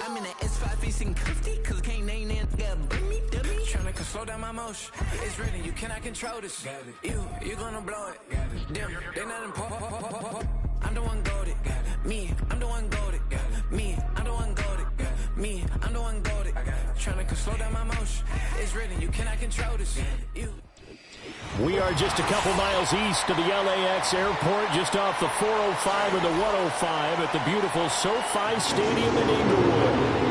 I'm in that S5 facing cuffy, cause can't name that gotta bring me, dummy. Tryna slow down my motion. It's ready, you cannot control this. You gonna blow it. Damn, they not important. I'm the one goated. Me, I'm the one goated. Me, I'm the one goated. Me, I'm the one goated. Tryna slow down my motion. It's ready, you cannot control this. We are just a couple miles east of the LAX airport, just off the 405 and the 105 at the beautiful SoFi Stadium in Inglewood.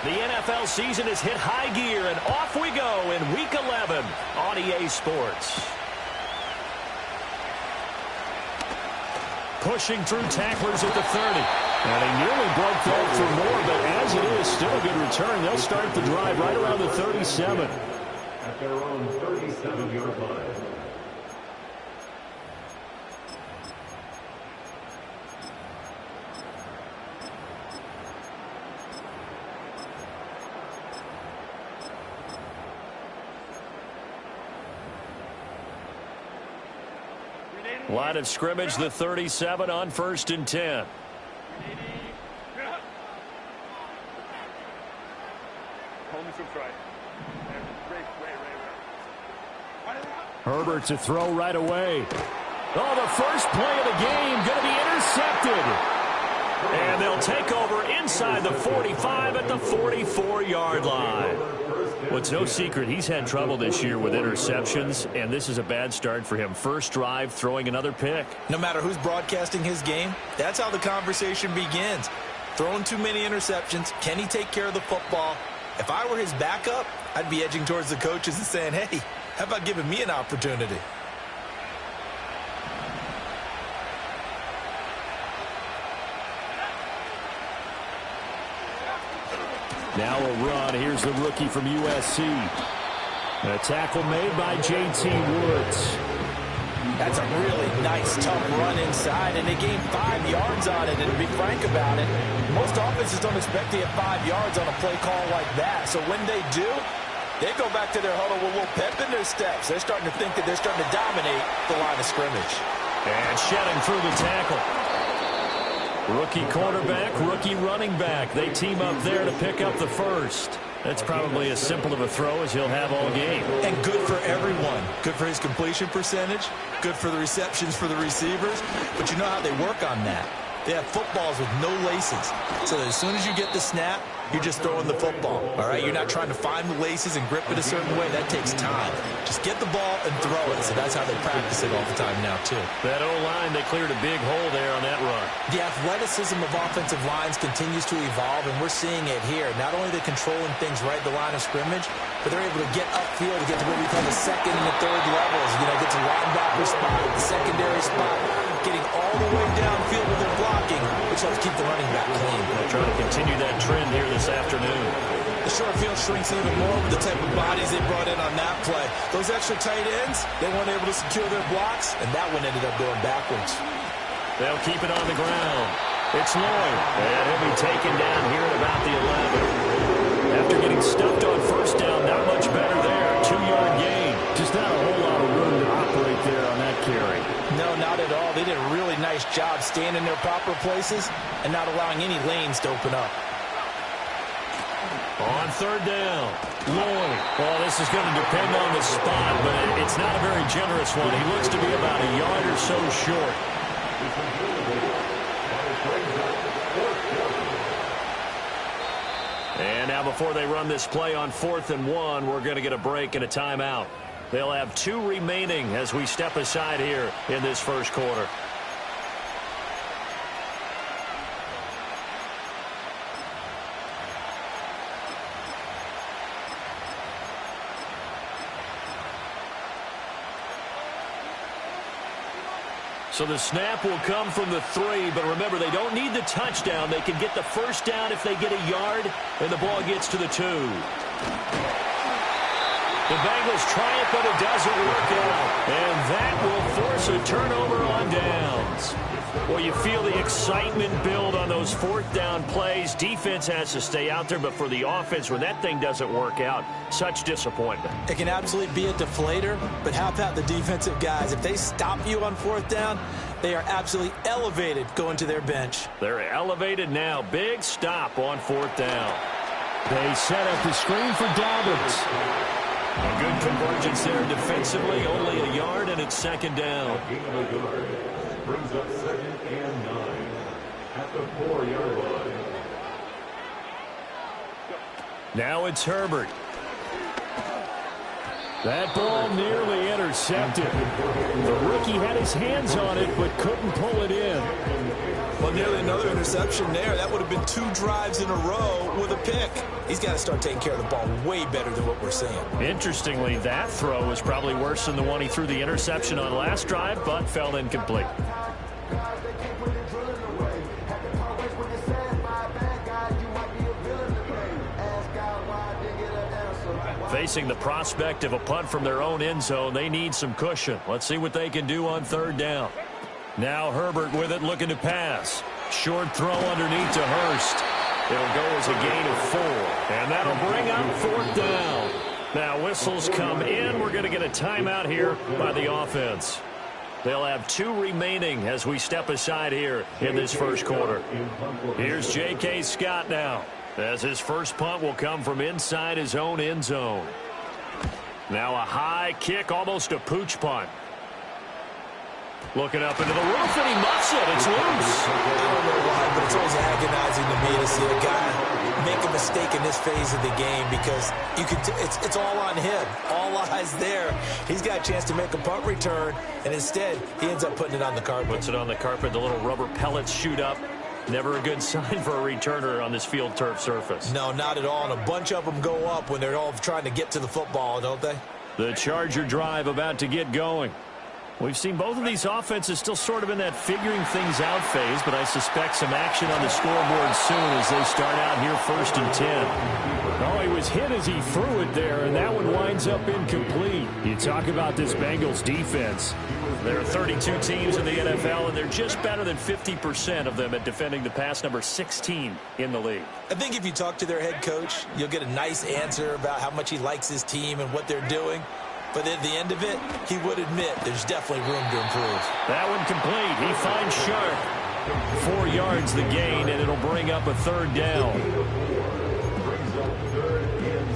The NFL season has hit high gear, and off we go in Week 11 on EA Sports. Pushing through tacklers at the 30. And he nearly broke that for more, but as it is, still a good return. They'll start the drive right around the 37. At their own 37-yard line. Line of scrimmage, the 37 on 1st and 10. Herbert to throw right away. Oh, the first play of the game going to be intercepted. And they'll take over inside the 45 at the 44-yard line. Well, it's no secret he's had trouble this year with interceptions, and this is a bad start for him. First drive, throwing another pick. No matter who's broadcasting his game, that's how the conversation begins. Throwing too many interceptions, can he take care of the football? If I were his backup, I'd be edging towards the coaches and saying, hey, how about giving me an opportunity? Now a run. Here's the rookie from USC. A tackle made by J.T. Woods. That's a really nice, tough run inside, and they gained 5 yards on it. And to be frank about it, most offenses don't expect to get 5 yards on a play call like that. So when they do, they go back to their huddle with a little pep in their steps. They're starting to think that they're starting to dominate the line of scrimmage. And shedding through the tackle. Rookie quarterback, rookie running back. They team up there to pick up the first. That's probably as simple of a throw as he'll have all game. And good for everyone. Good for his completion percentage. Good for the receptions for the receivers. But you know how they work on that. They have footballs with no laces. So as soon as you get the snap, you're just throwing the football. All right, you're not trying to find the laces and grip it a certain way. That takes time. Just get the ball and throw it. So that's how they practice it all the time now, too. That O-line, they cleared a big hole there on that run. The athleticism of offensive lines continues to evolve, and we're seeing it here. Not only are they controlling things right at the line of scrimmage, but they're able to get upfield to get to what we call the second and the third levels. You know, get to linebacker spot, the secondary spot, getting all the way downfield with their blocking, which helps keep the running back clean. They'll try to continue that trend here this afternoon. The short field shrinks even more with the type of bodies they brought in on that play. Those extra tight ends, they weren't able to secure their blocks, and that one ended up going backwards. They'll keep it on the ground. It's Lloyd, and he'll be taken down here at about the 11. After getting stuffed on first down, not much better there. 2-yard gain. Just not a whole lot of room to operate there on that carry. No, not at all. They did a really nice job staying in their proper places and not allowing any lanes to open up. On third down, Lloyd. Well, this is going to depend on the spot, but it's not a very generous one. He looks to be about a yard or so short. And now before they run this play on 4th and 1, we're going to get a break and a timeout. They'll have 2 remaining as we step aside here in this first quarter. So the snap will come from the 3, but remember, they don't need the touchdown. They can get the first down if they get a yard, and the ball gets to the 2. The Bengals try it, but it doesn't work out. And that will force a turnover on down. Well, you feel the excitement build on those fourth down plays. Defense has to stay out there, but for the offense, when that thing doesn't work out, such disappointment. It can absolutely be a deflator, but how about the defensive guys? If they stop you on fourth down, they are absolutely elevated going to their bench. They're elevated now. Big stop on fourth down. They set up the screen for Dobbins. A good convergence there defensively. Only a yard, and it's second down. Brings up 2nd and 9 at the 4-yard line. Now it's Herbert. That ball nearly intercepted. The rookie had his hands on it but couldn't pull it in. Well, nearly another interception there. That would have been 2 drives in a row with a pick. He's got to start taking care of the ball way better than what we're seeing. Interestingly, that throw was probably worse than the one he threw the interception on last drive, but fell incomplete. Facing the prospect of a punt from their own end zone, they need some cushion. Let's see what they can do on third down. Now Herbert with it, looking to pass. Short throw underneath to Hurst. It'll go as a gain of 4, and that'll bring up fourth down. Now whistles come in. We're going to get a timeout here by the offense. They'll have 2 remaining as we step aside here in this first quarter. Here's J.K. Scott now, as his first punt will come from inside his own end zone. Now a high kick, almost a pooch punt. Looking up into the roof, and he muffs it. It's loose. I don't know why, but it's always agonizing to me to see a guy make a mistake in this phase of the game, because you can it's all on him. All eyes there. He's got a chance to make a punt return, and instead he ends up putting it on the carpet. Puts it on the carpet. The little rubber pellets shoot up. Never a good sign for a returner on this field turf surface. No, not at all. And a bunch of them go up when they're all trying to get to the football, don't they? The Charger drive about to get going. We've seen both of these offenses still sort of in that figuring things out phase, but I suspect some action on the scoreboard soon as they start out here 1st and 10. Oh, he was hit as he threw it there, and that one winds up incomplete. You talk about this Bengals defense. There are 32 teams in the NFL, and they're just better than 50% of them at defending the pass, number 16 in the league. I think if you talk to their head coach, you'll get a nice answer about how much he likes his team and what they're doing. But at the end of it, he would admit there's definitely room to improve. That one complete. He finds Sharp. 4 yards the gain, and it'll bring up a third down. Brings up 3rd and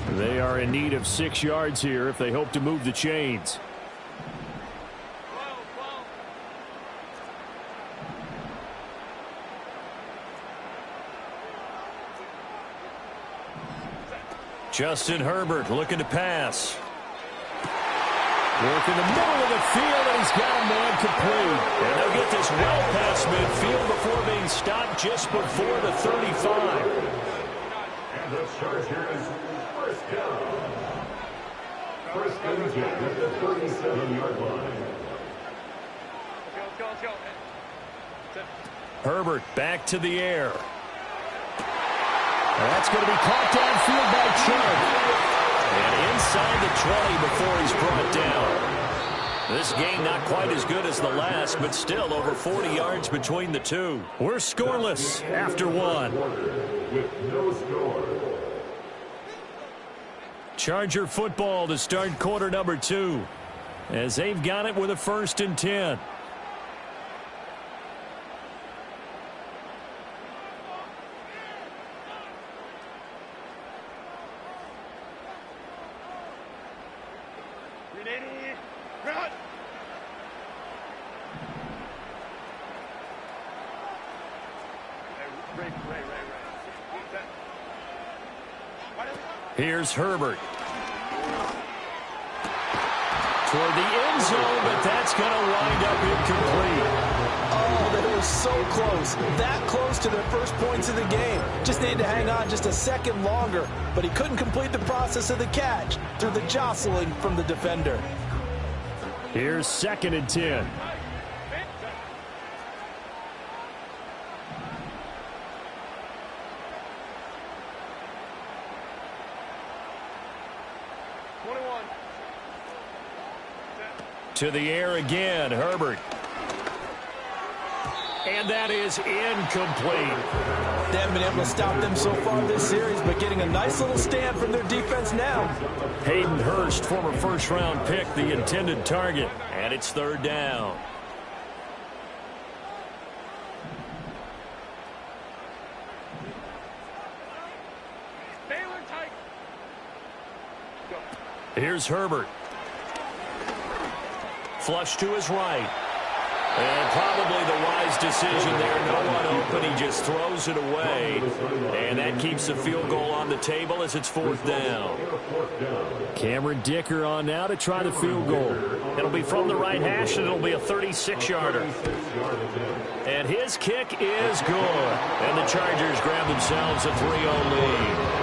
6. They are in need of 6 yards here if they hope to move the chains. Justin Herbert looking to pass. Work in the middle of the field, and he's got a man complete. And they'll get this well past midfield before being stopped just before the 35. And the Chargers first down. 1st and 10 at the 37-yard line. Herbert back to the air. That's going to be caught downfield by Chubb. And inside the 20 before he's brought down. This game not quite as good as the last, but still over 40 yards between the two. We're scoreless after 1. With no score. Charger football to start quarter number 2, as they've got it with a 1st and 10. Here's Herbert. Toward the end zone, but that's going to wind up incomplete. Oh, they were so close. That close to their first points of the game. Just needed to hang on just a second longer, but he couldn't complete the process of the catch through the jostling from the defender. Here's 2nd and 10. To the air again, Herbert. And that is incomplete. They haven't been able to stop them so far this series, but getting a nice little stand from their defense now. Hayden Hurst, former first-round pick, the intended target. And it's third down. Here's Herbert. Flush to his right. And probably the wise decision there. No one open. He just throws it away. And that keeps the field goal on the table as it's fourth down. Cameron Dicker on now to try the field goal. It'll be from the right hash, and it'll be a 36-yarder. And his kick is good. And the Chargers grab themselves a 3-0 lead.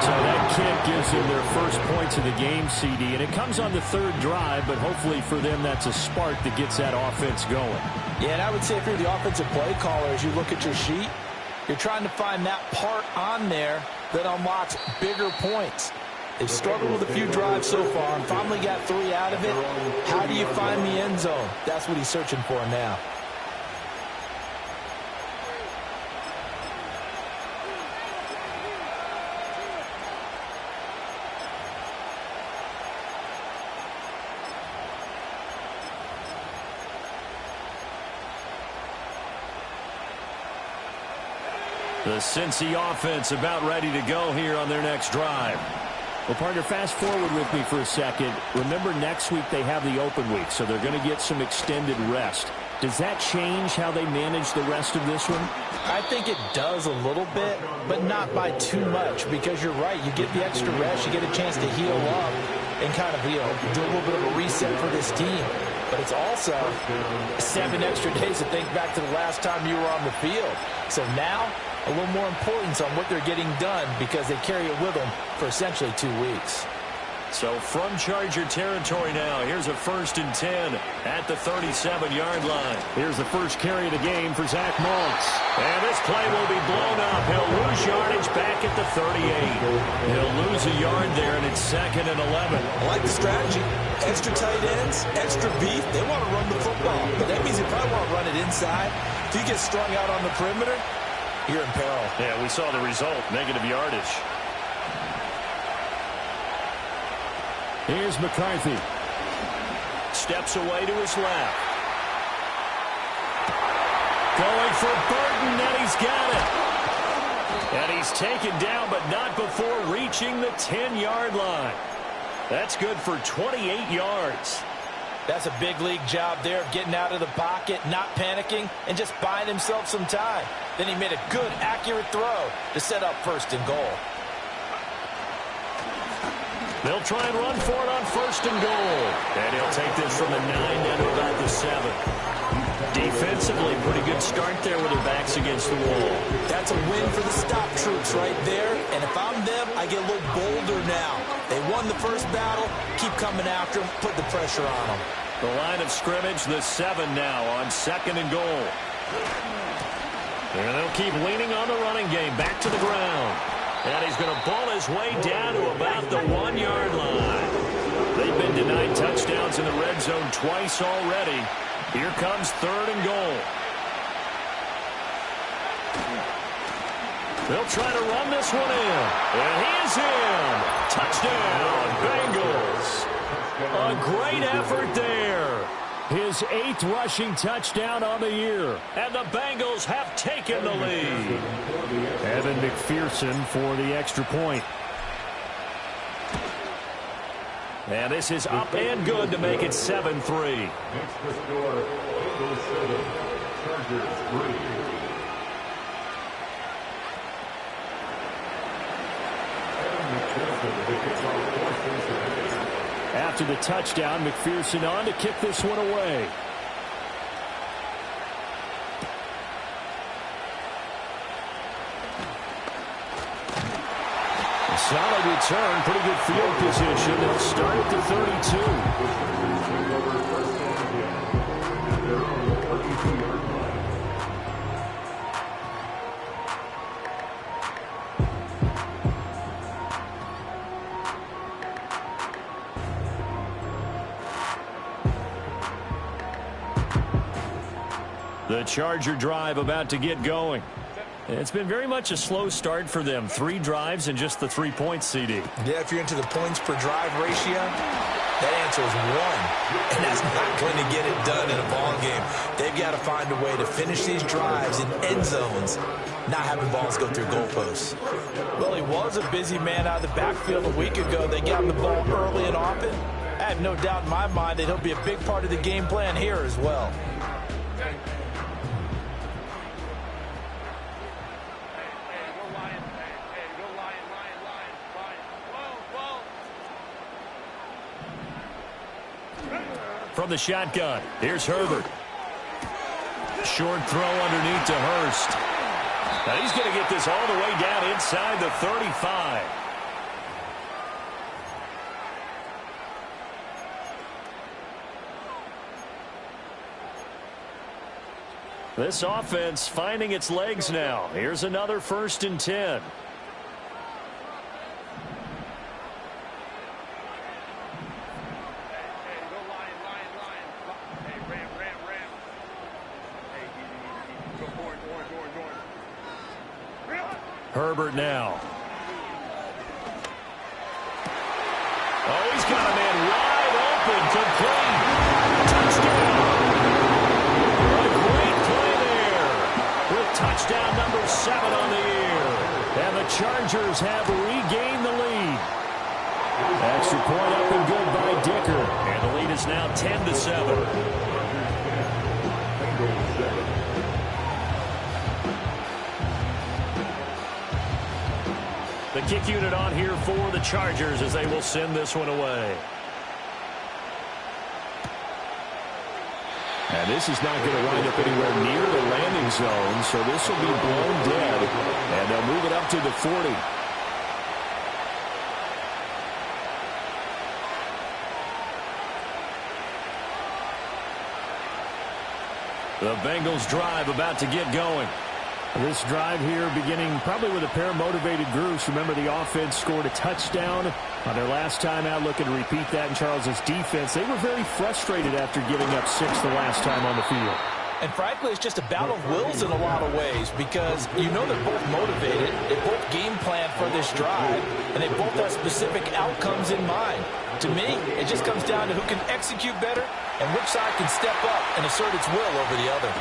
So that kick gives them their first points of the game, CD, and it comes on the third drive, but hopefully for them that's a spark that gets that offense going. Yeah, and I would say if you're the offensive play caller, as you look at your sheet, you're trying to find that part on there that unlocks bigger points. They've struggled with a few drives so far and finally got 3 out of it. How do you find the end zone? That's what he's searching for now. The Cincy offense about ready to go here on their next drive. Well, partner, fast forward with me for a second. Remember, next week they have the open week, so they're going to get some extended rest. Does that change how they manage the rest of this one? I think it does a little bit, but not by too much, because you're right. You get the extra rest, you get a chance to heal up and kind of, do a little bit of a reset for this team. But it's also 7 extra days to think back to the last time you were on the field. So now, a little more importance on what they're getting done because they carry it with them for essentially 2 weeks. So from Charger territory now, here's a 1st and 10 at the 37-yard line. Here's the first carry of the game for Zach Moss. And this play will be blown up. He'll lose yardage back at the 38. He'll lose a yard there, and it's 2nd and 11. I like the strategy. Extra tight ends, extra beef. They want to run the football, but that means they probably want to run it inside. If you get strung out on the perimeter, you're in peril. Yeah, we saw the result, negative yardage. Here's McCarthy. Steps away to his left. Going for Burton, and he's got it. And he's taken down, but not before reaching the 10-yard line. That's good for 28 yards. That's a big league job there of getting out of the pocket, not panicking, and just buying himself some time. Then he made a good, accurate throw to set up 1st and goal. They'll try and run for it on 1st and goal. And he'll take this from the 9 down to about the 7. Defensively, pretty good start there with their backs against the wall. That's a win for the stop troops right there. And if I'm them, I get a little bolder now. They won the first battle. Keep coming after them. Put the pressure on them. The line of scrimmage, the 7 now on 2nd and goal. And they'll keep leaning on the running game. Back to the ground. And he's going to ball his way down to about the 1-yard line. They've been denied touchdowns in the red zone twice already. Here comes 3rd and goal. They'll try to run this one in. And he is in. Touchdown, Bengals. A great effort there. His 8th rushing touchdown on the year. And the Bengals have taken the lead. Evan McPherson for the extra point. And this is up and good to make it 7-3. Next to score, Bengals 7, Chargers 3. After the touchdown, McPherson on to kick this one away. A solid return, pretty good field position. They'll start at the 32. The Charger drive about to get going. It's been very much a slow start for them. 3 drives and just the 3 points, CD. Yeah, if you're into the points per drive ratio, that answer is 1. And that's not going to get it done in a ball game. They've got to find a way to finish these drives in end zones, not having balls go through goalposts. Well, he was a busy man out of the backfield a week ago. They got him the ball early and often. I have no doubt in my mind that he'll be a big part of the game plan here as well. From the shotgun, here's Herbert. Short throw underneath to Hurst. Now he's going to get this all the way down inside the 35. This offense finding its legs now. Here's another 1st and 10. Herbert now. Oh, he's got a man wide open, complete. Touchdown. What a great play there. With touchdown number 7 on the year. And the Chargers have regained the lead. Extra point up and good by Dicker. And the lead is now 10-7. The kick unit on here for the Chargers as they will send this one away. And this is not going to wind up anywhere near the landing zone, so this will be blown dead. And they'll move it up to the 40. The Bengals drive about to get going. This drive here beginning probably with a pair of motivated groups. Remember, the offense scored a touchdown on their last time out. Looking to repeat that in Charles' defense. They were very frustrated after giving up 6 the last time on the field. And frankly, it's just a battle of wills in a lot of ways because you know they're both motivated. They both game plan for this drive, and they both have specific outcomes in mind. To me, it just comes down to who can execute better and which side can step up and assert its will over the other.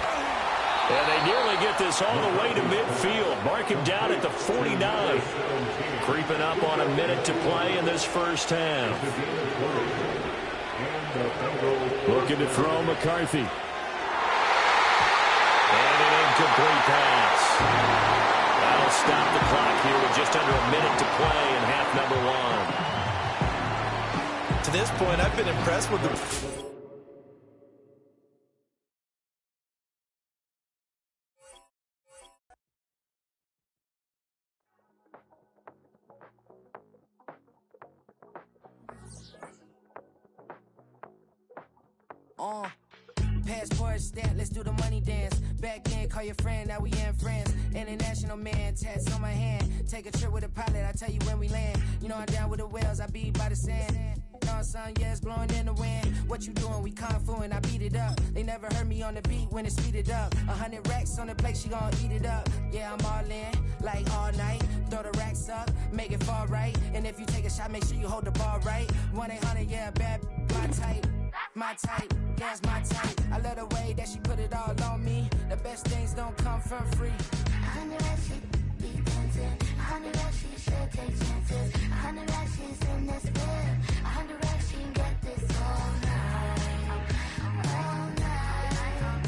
And they nearly get this all the way to midfield. Mark him down at the 49. Creeping up on a minute to play in this first half. Looking to throw McCarthy. And an incomplete pass. That'll stop the clock here with just under a minute to play in half number 1. To this point, I've been impressed with the... Passport stamp, let's do the money dance. Back then, call your friend, now we in France. International man, tats on my hand. Take a trip with a pilot, I tell you when we land. You know I'm down with the whales, I be by the sand. On sun, yeah, it's blowing in the wind. What you doing? We kung fu and I beat it up. They never heard me on the beat when it's speeded up. 100 racks on the plate, she gon' eat it up. Yeah, I'm all in, like all night. Throw the racks up, make it fall right. And if you take a shot, make sure you hold the ball right. 1-800, yeah, bad, my type. My type, yeah, it's my type. I love the way that she put it all on me. The best things don't come from free. 100 racks, she be dancing. 100 racks, she should take chances. 100 racks, she's in this bed. 100 racks, she can get this all night. All night. All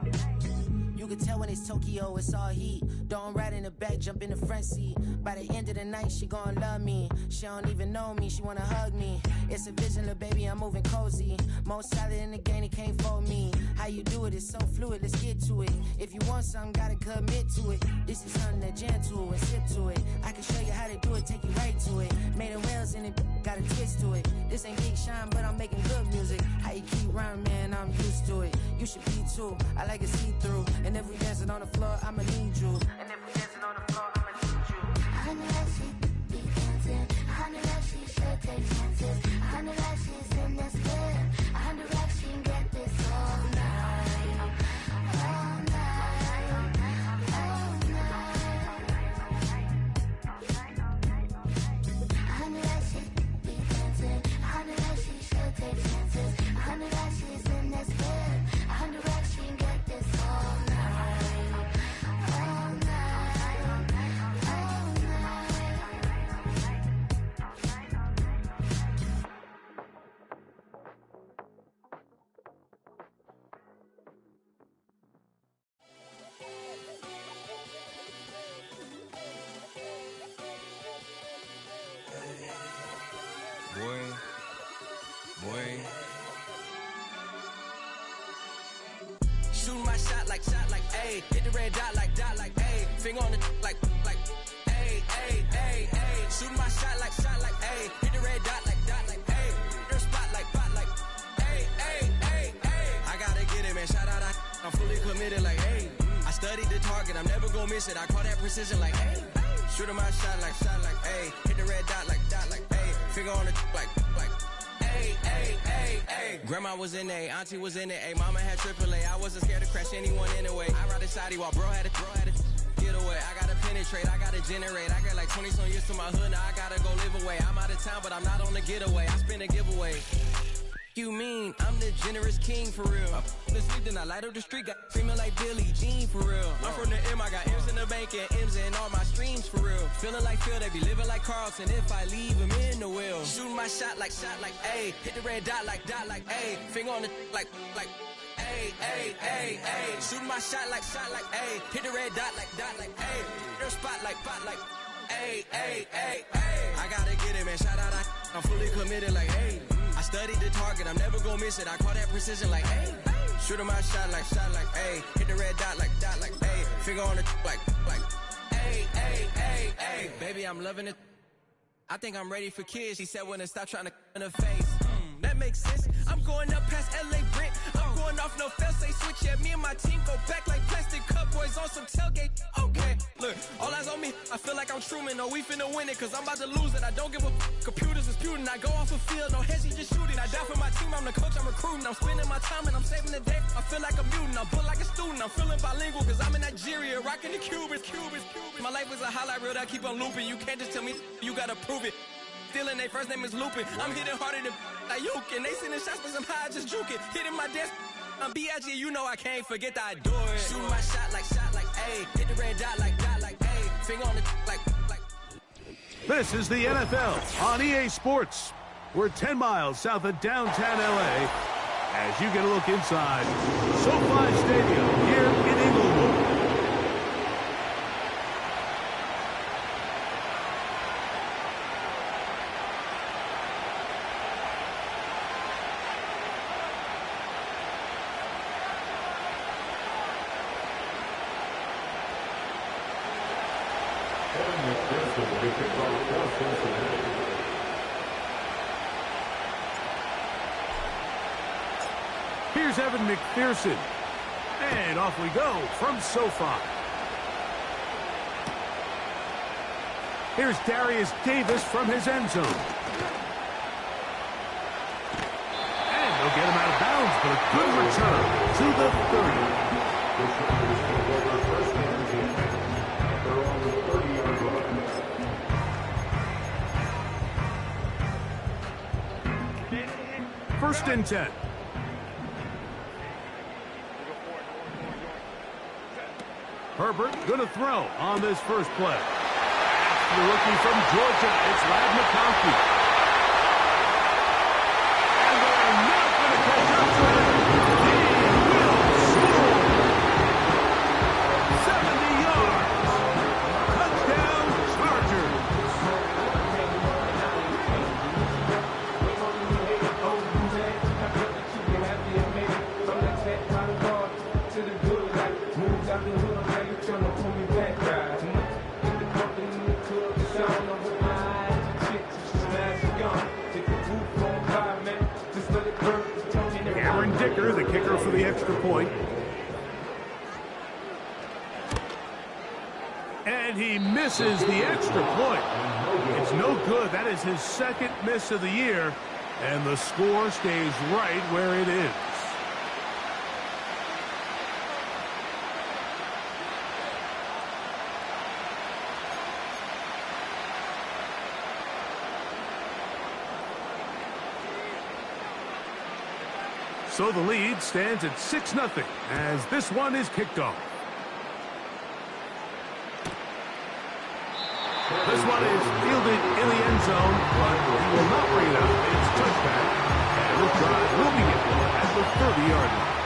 night. You can tell when it's Tokyo, it's all heat. Don't ride in the back, jump in the front seat. By the end of the night, she gon' love me. She don't even know me, she wanna hug me. It's a vision, little baby, I'm moving cozy. Most solid in the game, it can't fold me. How you do it, it's so fluid, let's get to it. If you want something, gotta commit to it. This is something that gentle and sip to it. I can show you how to do it, take you right to it. Made of whales and it got a twist to it. This ain't Big Sean, but I'm making good music. How you keep rhyming, man, I'm used to it. You should be too, I like it see-through. And if we dancing on the floor, I'ma need you. And if we dancing on the floor, I'ma need you. 100 racks, she be dancing. 100 racks, she should take chances. 100 racks, she's in this bed. Shooting my shot like, ayy. Hit the red dot like, ayy. Finger on the like, ayy, ayy, ayy, ayy. Shooting my shot like, ayy. Hit the red dot like, ayy. Your spot like, ayy, ayy, ayy, ayy. I gotta get it, man. Shout out, I'm fully committed like, ayy. I studied the target, I'm never gonna miss it. I call that precision like, ayy. Shooting my shot like, ayy. Hit the red dot like, ayy. Finger on the like, ayy, ayy, ayy, ayy. Grandma was in A, auntie was in it, ayy. Mama had AAA, I wasn't scared to crash anyone anyway. I ride the side while bro had a get away. I gotta penetrate, I gotta generate. I got like 20 some years to my hood, now I gotta go live away. I'm out of town, but I'm not on the getaway. I spin a giveaway. You mean I'm the generous king for real? I the sleep, then I light up the street, got screaming like Billie Jean for real. I'm from the M, I got M's in the bank and M's in all my streams for real. Feeling like Phil, they be living like Carlton if I leave him in the wheel. Shooting my shot like, ayy. Hit the red dot like, ayy. Finger on the like, ayy, ayy, ayy, ayy. Shooting my shot like, ayy. Hit the red dot like, ayy. Your spot like, ayy, ayy, ayy, ayy. I gotta get it, man. Shout out, I'm fully committed like, ayy. I studied the target, I'm never gonna miss it. I call that precision like, ayy. Shooting my shot like, ayy. Hit the red dot like, ayy. Finger on the like, ayy, ayy, ayy, ayy. Baby, I'm loving it. I think I'm ready for kids. She said when to stop trying to in her face. That makes sense. I'm going up past LA Brent. I'm going off no fail, say switch. Yeah, me and my team go back like plastic cup boys on some tailgate. Okay, look, all eyes on me. I feel like I'm Truman. No, we finna win it, cause I'm about to lose it. I don't give a computers disputing. I go off a field, no heads, he just shooting. I die for my team, I'm the coach, I'm recruiting. I'm spending my time and I'm saving the day. I feel like a mutant, I'm built like a student. I'm feeling bilingual, cause I'm in Nigeria, rocking the Cubans. My life is a highlight reel that I keep on looping. You can't just tell me, you gotta prove it. Stealing, they first name is Lupin. I'm hitting harder than Ayuk, and they sending shots for some high, just juke it. Hitting my desk, I'm B.I.G., you know I can't forget that I do it. Shooting my shot like, ayy. Hit the red dot like, ayy. Finger on the like. This is the NFL on EA Sports. We're 10 miles south of downtown L.A. as you get a look inside SoFi Stadium here in Inglewood. Here's Evan McPherson. And off we go from SoFi. Here's Darius Davis from his end zone. And they'll get him out of bounds, but a good return to the 30. First and 10. Herbert going to throw on this first play. The rookie from Georgia, it's Ladd McConkey. And they're not going to catch up to him. He will score. 70 yards. Touchdown, Chargers. Dicker, the kicker for the extra point. And he misses the extra point. It's no good. That is his second miss of the year. And the score stays right where it is. So the lead stands at 6-0 as this one is kicked off. This one is fielded in the end zone, but he will not bring it out. It's touchback, and the drive will begin at the 30-yard line.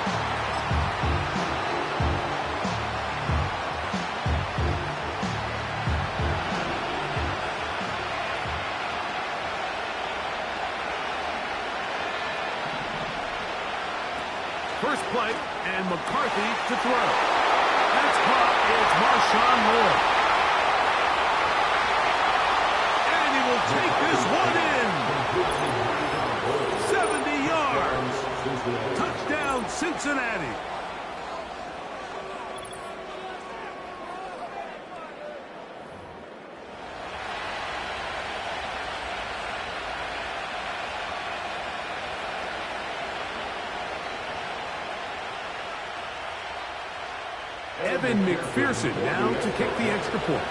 First play, And McCarthy to throw. That's caught. It's Marshawn Lloyd. And he will take this one in. 70 yards. Touchdown, Cincinnati. Evan McPherson now to kick the extra point.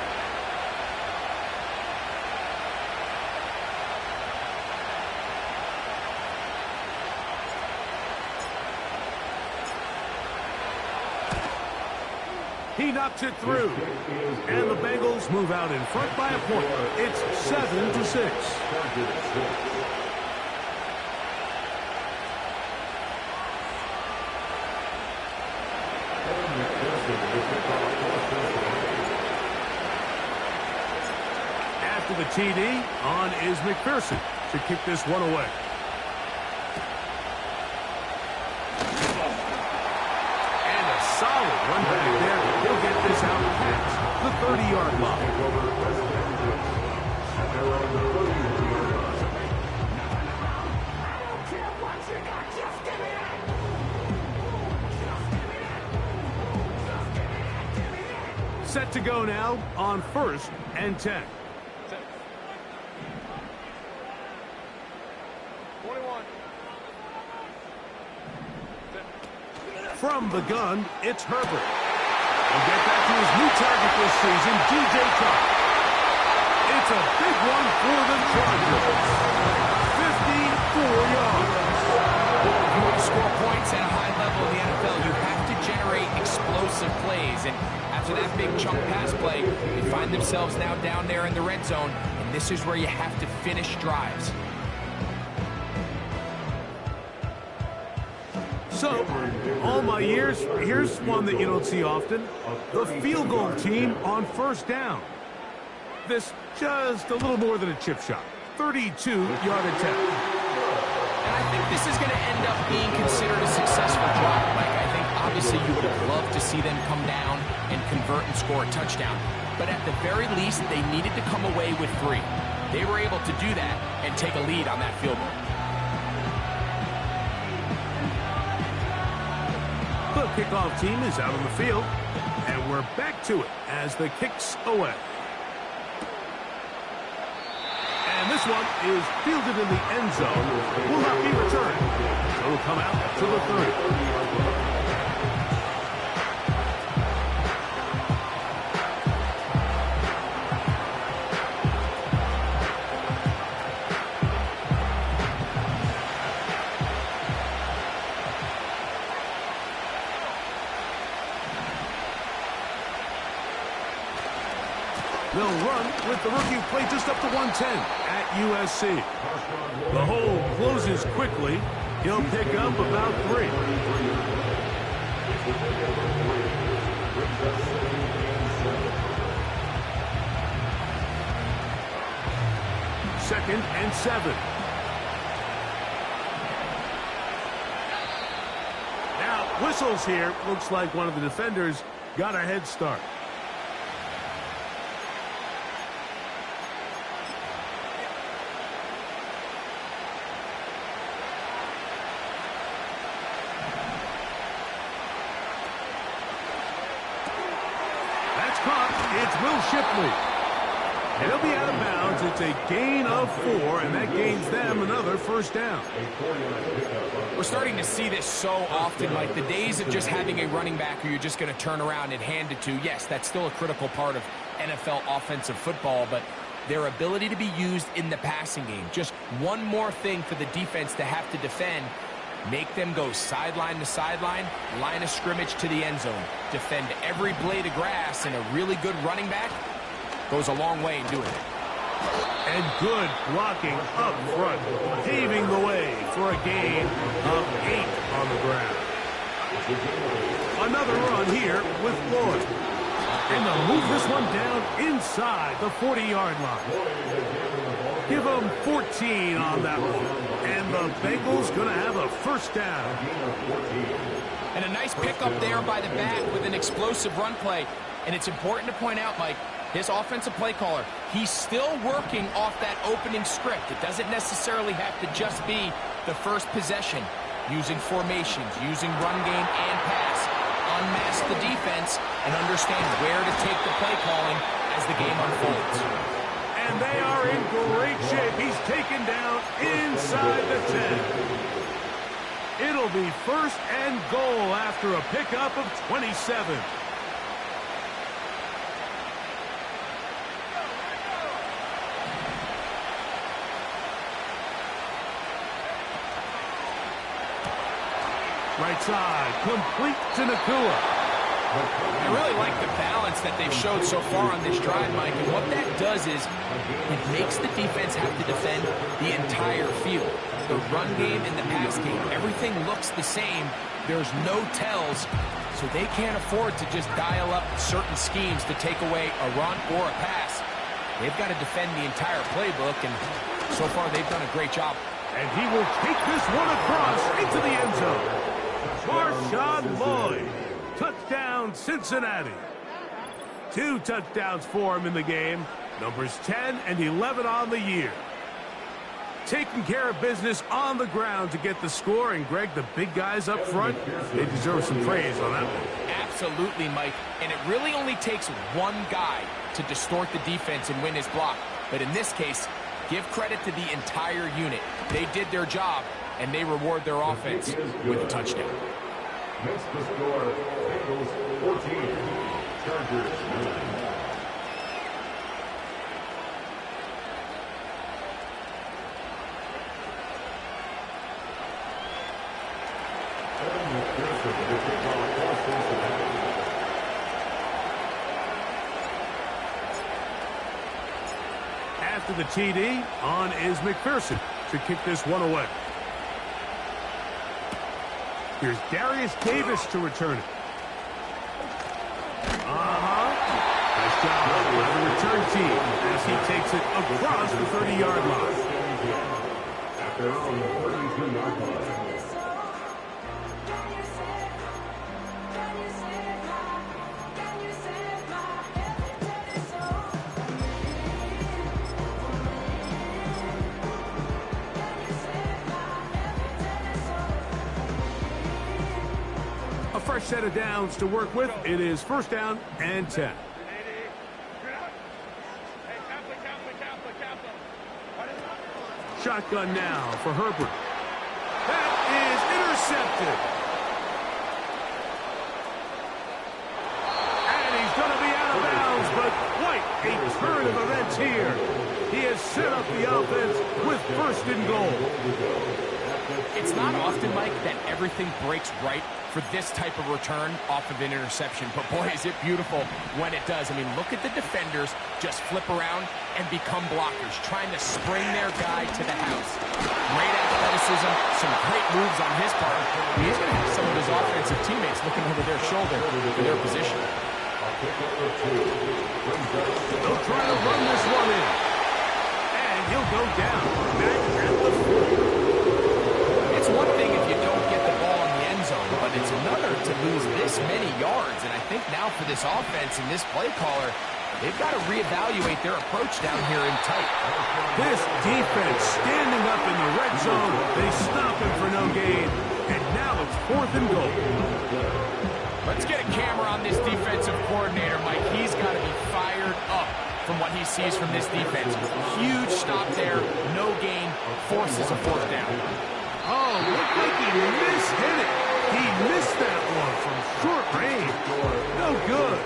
He knocks it through. And the Bengals move out in front by a point. It's 7-6. After the TD, on is McPherson to kick this one away. And a solid run back there. He'll get this out past the 30-yard line. Set to go now on 1st and 10. From the gun, it's Herbert. He'll get back to his new target this season, DJ Chark. It's a big one for the Chargers. 54 yards. If you want to score points at a high level in the NFL, you have to generate explosive plays. And after that big chunk pass play, they find themselves now down there in the red zone. And this is where you have to finish drives. So, all my years, here's one that you don't see often. The field goal team on 1st down. This just a little more than a chip shot. 32-yard attempt. And I think this is going to end up being considered a successful drive. Like, I think obviously you would have loved to see them come down and convert and score a touchdown. But at the very least, they needed to come away with 3. They were able to do that and take a lead on that field goal. The kickoff team is out on the field, and we're back to it as the kick's away. And this one is fielded in the end zone. Will not be returned. So it'll come out to the 30. They'll run with the rookie who played just up to 110 at USC. The hole closes quickly. He'll pick up about 3. Second and 7. Now, whistles here. Looks like one of the defenders got a head start. It's Will Shipley. And he'll be out of bounds. It's a gain of 4, and that gains them another 1st down. We're starting to see this so often, like the days of just having a running back who you're just going to turn around and hand it to. Yes, that's still a critical part of NFL offensive football, but their ability to be used in the passing game. Just one more thing for the defense to have to defend. Make them go sideline to sideline, line of scrimmage to the end zone. Defend every blade of grass, and a really good running back goes a long way in doing it. And good blocking up front, paving the way for a gain of 8 on the ground. Another run here with Lloyd. And they'll move this one down inside the 40-yard line. Give them 14 on that one. And the Bengals going to have a first down. And a nice pickup there by the back with an explosive run play. And it's important to point out, Mike, his offensive play caller, he's still working off that opening script. It doesn't necessarily have to just be the first possession. Using formations, using run game and pass. Unmask the defense and understand where to take the play calling as the game unfolds. And they are in great shape. He's taken down inside the 10. It'll be first and goal after a pickup of 27. Right side, complete to Nacua. I really like the balance that they've showed so far on this drive, Mike. And what that does is it makes the defense have to defend the entire field. The run game and the pass game, everything looks the same. There's no tells, so they can't afford to just dial up certain schemes to take away a run or a pass. They've got to defend the entire playbook, and so far they've done a great job. And he will take this one across into the end zone. Marshawn Lloyd, touchdown Cincinnati. 2 touchdowns for him in the game. Numbers 10 and 11 on the year. Taking care of business on the ground to get the score. And, Greg, the big guys up front, they deserve some praise on that one. Absolutely, Mike. And it really only takes one guy to distort the defense and win his block. But in this case, give credit to the entire unit. They did their job, and they reward their offense with a touchdown. Makes the score Bengals 14, Chargers 9. After the TD, on is McPherson to kick this one away. Here's Darius Davis to return it. Nice job by the return team as he takes it across the 30-yard line. At their own 32-yard line. Fresh set of downs to work with. It is first down and 10. Shotgun now for Herbert. That is intercepted. And he's going to be out of bounds, but quite a turn of events here. He has set up the offense with first and goal. It's not often, Mike, that everything breaks right for this type of return off of an interception. But, boy, is it beautiful when it does. I mean, look at the defenders just flip around and become blockers, trying to spring their guy to the house. Great athleticism, some great moves on his part. He's going to have some of his offensive teammates looking over their shoulder for their position. They'll try to run this one in. And he'll go down back at the 40. It's one thing if you don't get the ball in the end zone, but it's another to lose this many yards. And I think now for this offense and this play caller, they've got to reevaluate their approach down here in tight. This defense standing up in the red zone. They stop him for no gain. And now it's fourth and goal. Let's get a camera on this defensive coordinator, Mike. He's got to be fired up from what he sees from this defense. Huge stop there, no gain, forces a fourth down. Oh, looked like he mishit it. He missed that one from short range. No good.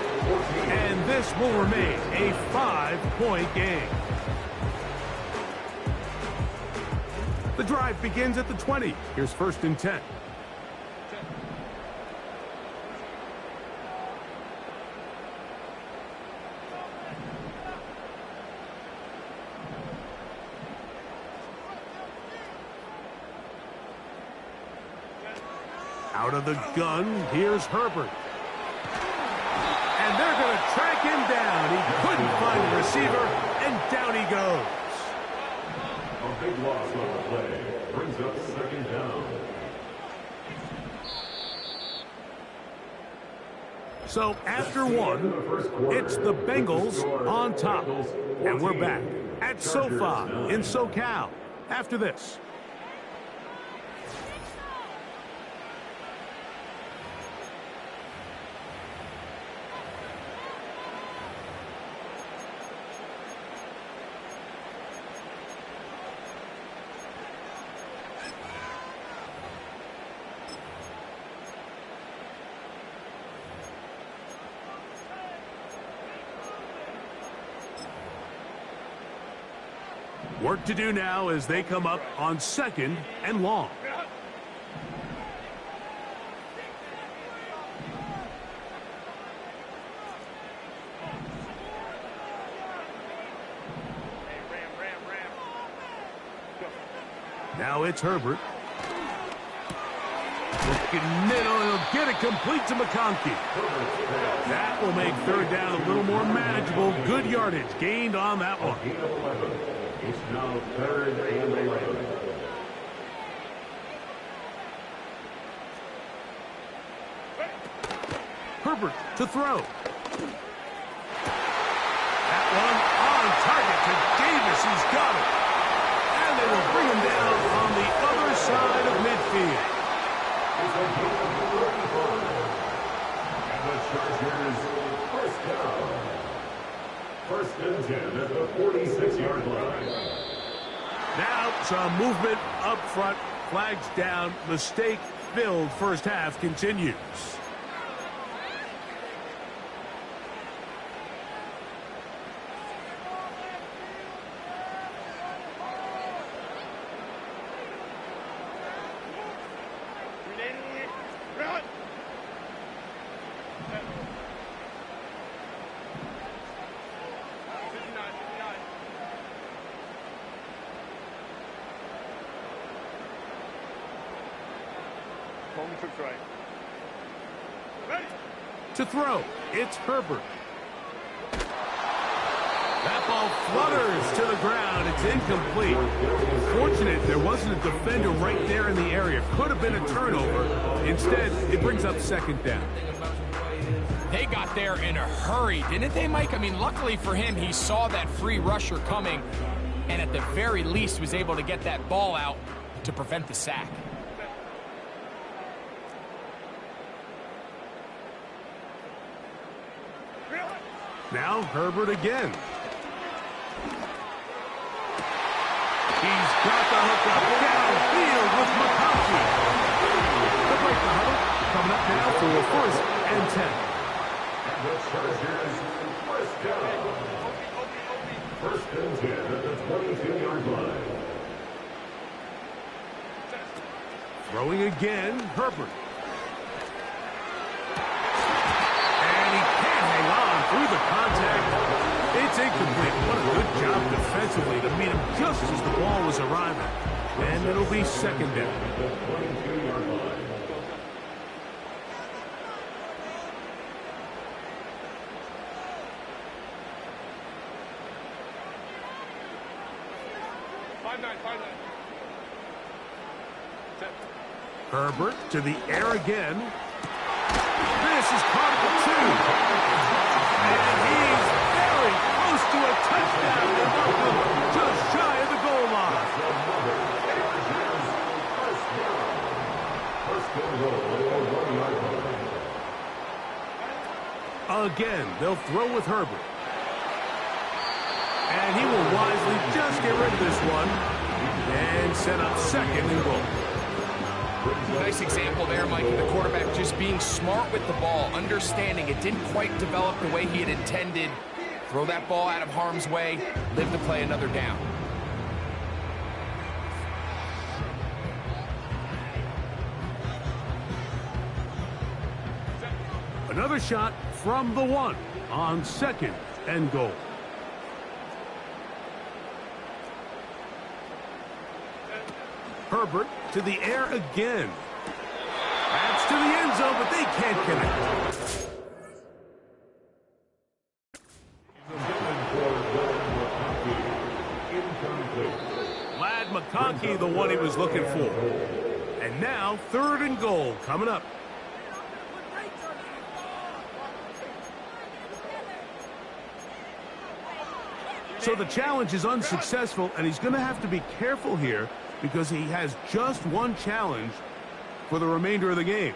And this will remain a 5-point game. The drive begins at the 20. Here's first and 10. Out of the gun, here's Herbert. And they're going to track Second down. He couldn't find the receiver, and down he goes. A big loss on the play. Brings up second down. So after one, it's the Bengals on top. And we're back at SoFi in SoCal after this. Work to do now as they come up on second and long. Now it's Herbert. Looking middle, he'll get it complete to McConkey. That will make third down a little more manageable. Good yardage gained on that one. It's now third and 11. Herbert to throw. That one on target to Davis. He's got it. And they will bring him down on the other side of midfield. And the Chargers first down. First and 10 at the 46-yard line. Now some movement up front. Flags down. Mistake-filled first half continues. To throw, it's Herbert. That ball flutters to the ground. It's incomplete. Fortunate there wasn't a defender right there in the area. Could have been a turnover. Instead, it brings up second down. They got there in a hurry, didn't they, Mike? I mean, luckily for him, he saw that free rusher coming, and at the very least was able to get that ball out to prevent the sack. Now Herbert again. He's got the hook up downfield with McConkey. The break the huddle. Coming up now for first and 10. And the Chargers first down. First and 10 at the 22-yard line. Throwing again, Herbert. Through the contact, it's incomplete. What a good job defensively to meet him just as the ball was arriving. And it'll be second down. The 22-yard line. Herbert to the air again. This is caught at the 2. And he's very close to a touchdown. Just shy of the goal line. Again, they'll throw with Herbert. And he will wisely just get rid of this one and set up second and goal. Nice example there, Mike, of the quarterback just being smart with the ball, understanding it didn't quite develop the way he had intended. Throw that ball out of harm's way, live to play another down. Another shot from the 1 on second and goal. Herbert to the air again. That's to the end zone, but they can't connect. he the one he was looking for. And now, 3rd and goal coming up. So the challenge is unsuccessful, and he's going to have to be careful here because he has just one challenge for the remainder of the game.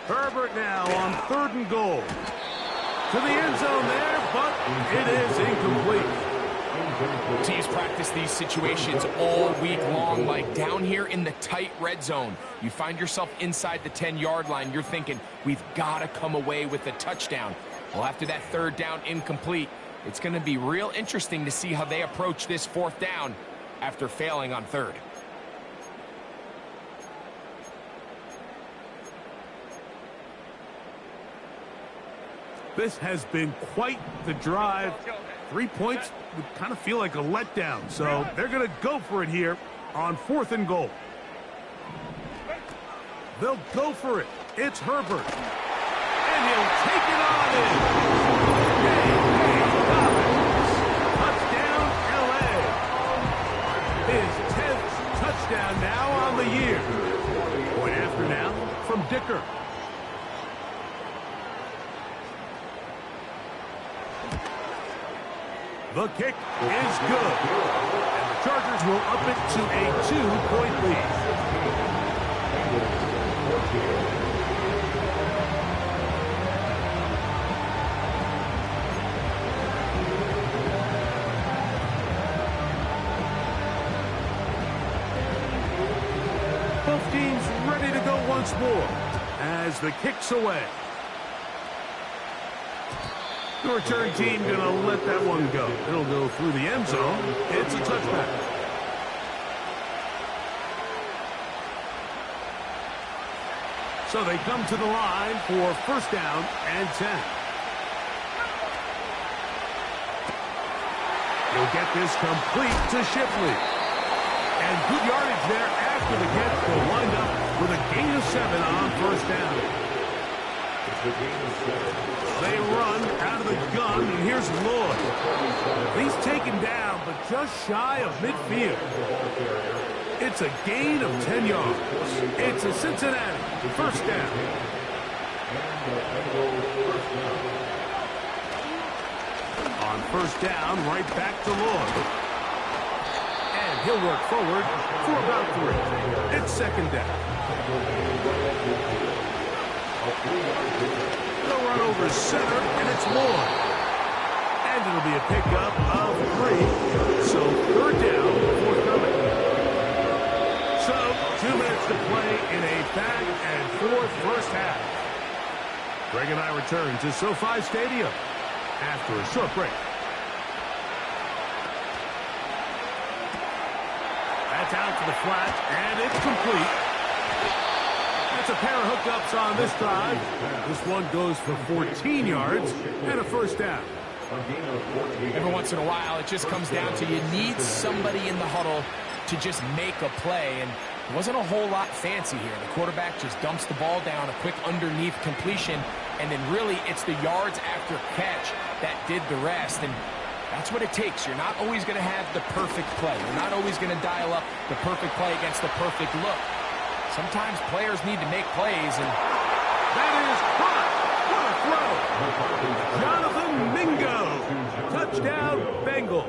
Herbert now on 3rd and goal. To the end zone there, but it is incomplete. Teams practice these situations all week long, like down here in the tight red zone. You find yourself inside the 10-yard line, you're thinking, we've got to come away with a touchdown. Well, after that 3rd down incomplete, it's going to be real interesting to see how they approach this 4th down after failing on 3rd. This has been quite the drive. 3 points would kind of feel like a letdown, so they're going to go for it here on 4th and goal. They'll go for it. It's Herbert. And he'll take it on in. Touchdown, L.A. His 10th touchdown now on the year. Point after now from Dicker. The kick is good. And the Chargers will up it to a 2-point lead. Both teams ready to go once more as the kick's away. The return team going to let that one go. It'll go through the end zone. It's a touchback. So they come to the line for 1st down and 10. He'll get this complete to Shipley. And good yardage there after the catch. They'll wind up with a gain of 7 on 1st down. They run out of the gun, and here's Lloyd. He's taken down, but just shy of midfield. It's a gain of 10 yards. It's a Cincinnati 1st down. On 1st down, right back to Lloyd. And he'll work forward for about 3. It's 2nd down. They'll run over center, and it's Lloyd. And it'll be a pickup of 3. So 3rd down, forthcoming. So 2 minutes to play in a back-and-forth first half. Greg and I return to SoFi Stadium after a short break. That's out to the flat, and it's complete. That's a pair of hookups on this drive. This one goes for 14 yards and a 1st down. Every once in a while, it just comes down to you need somebody in the huddle to just make a play, and it wasn't a whole lot fancy here. The quarterback just dumps the ball down, a quick underneath completion, and then really it's the yards after catch that did the rest, and that's what it takes. You're not always going to have the perfect play. You're not always going to dial up the perfect play against the perfect look. Sometimes players need to make plays, and that is caught. What a throw. Jonathan Mingo. Touchdown, Bengals.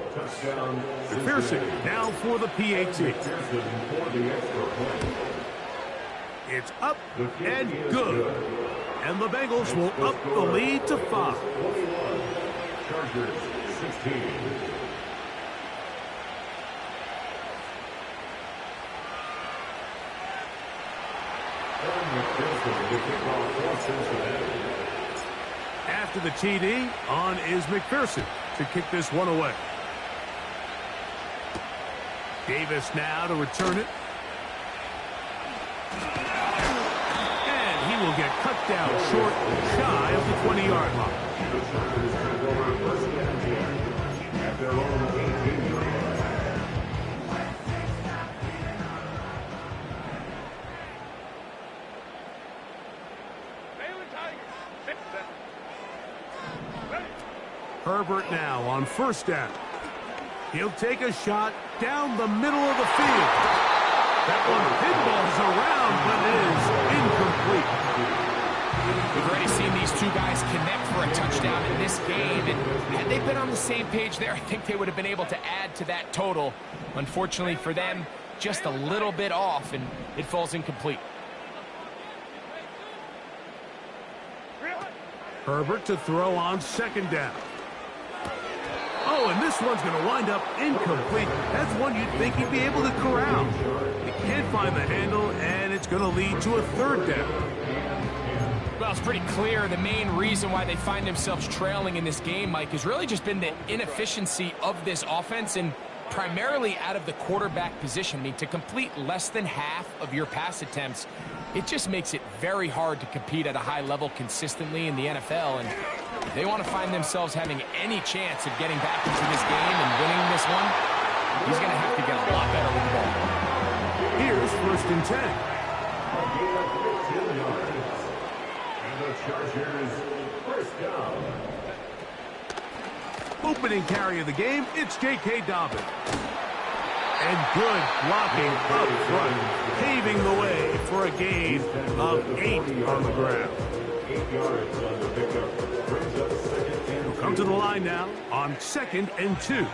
McPherson now for the PAT. It's up and good. And the Bengals will up the lead to 5. Chargers 16. After the TD, on is McPherson to kick this one away. Davis now to return it. And he will get cut down short, shy of the 20-yard line. At their own 18-yard line. Herbert now on first down. He'll take a shot down the middle of the field. That one pinballs around, but it is incomplete. We've already seen these two guys connect for a touchdown in this game, and had they been on the same page there, I think they would have been able to add to that total. Unfortunately for them, just a little bit off, and it falls incomplete. Herbert to throw on second down. Oh, and this one's going to wind up incomplete. That's one you'd think he'd be able to corral. He can't find the handle, and it's going to lead to a third down. Well, it's pretty clear the main reason why they find themselves trailing in this game, Mike, has really just been the inefficiency of this offense and primarily out of the quarterback position. I mean, to complete less than half of your pass attempts, it just makes it very hard to compete at a high level consistently in the NFL. And if they want to find themselves having any chance of getting back into this game and winning this one, he's going to have to get a lot better with the ball. Here's first and 10. And the Chargers first down. Opening carry of the game, it's J.K. Dobbins. And good blocking up front, paving the way for a gain of 8 on the ground. 8 yards on the pickup. Brings up second and We'll come to the line now on 2nd and 2.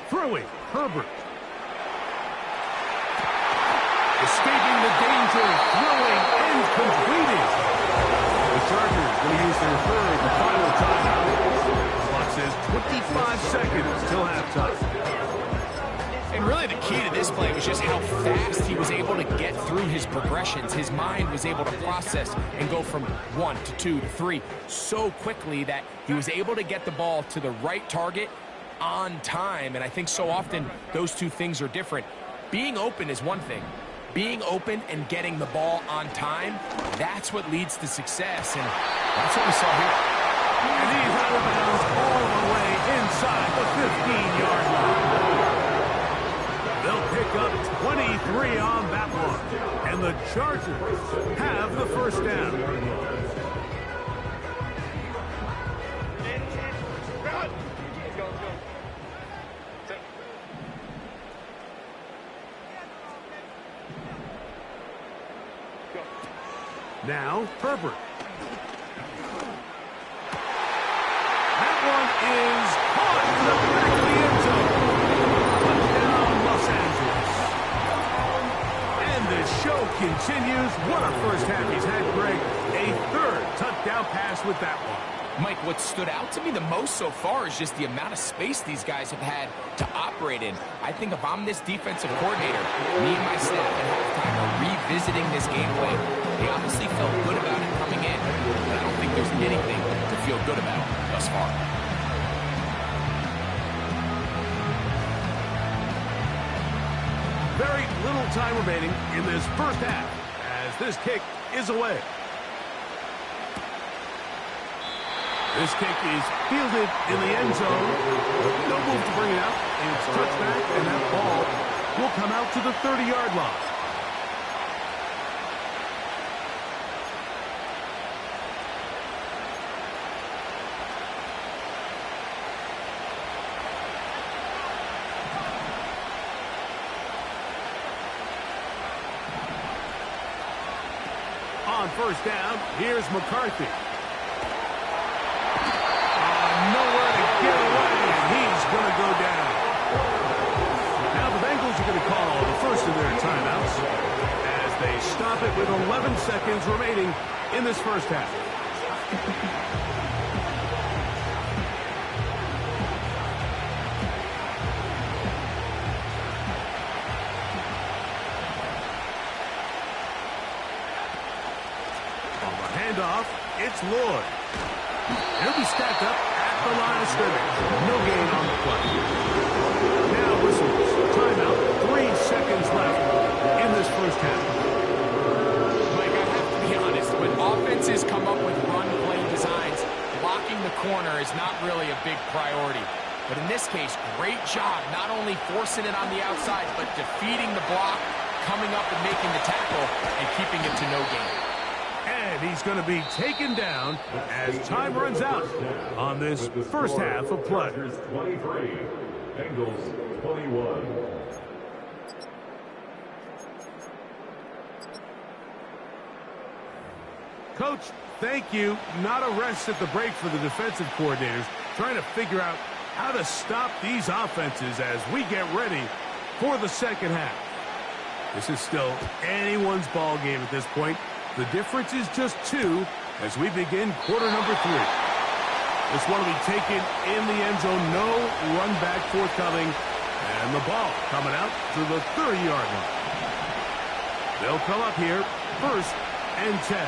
Throwing, Herbert. Escaping the danger, throwing, and completing. The Chargers will use their third and final timeout. The clock says 25 seconds till halftime. And really the key to this play was just how fast he was able to get through his progressions. His mind was able to process and go from 1 to 2 to 3 so quickly that he was able to get the ball to the right target on time. And I think so often those two things are different. Being open is one thing. Being open and getting the ball on time, that's what leads to success. And that's what we saw here. And he's out of bounds all the way inside the 15-yard line. They'll pick up 23 on that one. And the Chargers have the first down. Now, Herbert. That one is caught in the back of the end zone. Touchdown, Los Angeles. And the show continues. What a first half he's had, Greg. A third touchdown pass with that one. Mike, what stood out to me the most so far is just the amount of space these guys have had to operate in. I think if I'm this defensive coordinator, me and my staff at halftime are revisiting this game plan. They obviously felt good about it coming in, but I don't think there's anything to feel good about thus far. Very little time remaining in this first half as this kick is away. This kick is fielded in the end zone. No move to bring it out. It's touchback, and that ball will come out to the 30-yard line. On first down, here's McCarthy. Nowhere to get away, and he's going to go down. Now the Bengals are going to call the first of their timeouts as they stop it with 11 seconds remaining in this first half. On the handoff, it's Lloyd. He'll be stacked up at the line of scrimmage. No gain on the play. Now whistles. Timeout. 3 seconds left in this first half. Mike, I have to be honest. When offenses come up with run play designs, is not really a big priority. But in this case, great job not only forcing it on the outside, but defeating the block, coming up and making the tackle, and keeping it to no gain. And he's going to be taken down as time runs out on this first half of play. 23, Bengals 21. Coach, thank you. Not a rest at the break for the defensive coordinators, trying to figure out how to stop these offenses as we get ready for the second half. This is still anyone's ball game at this point. The difference is just 2 as we begin quarter number 3. This one will be taken in the end zone. No run back forthcoming. And the ball coming out to the 30-yard line. They'll come up here, 1st and 10.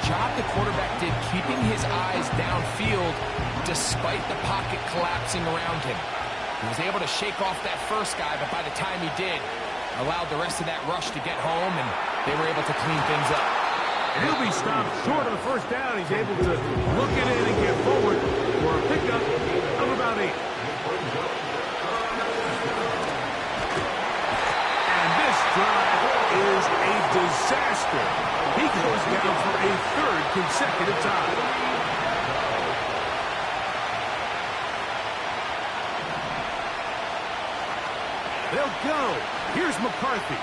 Job the quarterback did keeping his eyes downfield despite the pocket collapsing around him. He was able to shake off that first guy, but by the time he did, allowed the rest of that rush to get home, and they were able to clean things up. And he'll be stopped short of the first down. He's able to look it in and get forward for a pickup of about 8. And this drive is a disaster. He goes down for a 3rd consecutive time. They'll go. Here's McCarthy.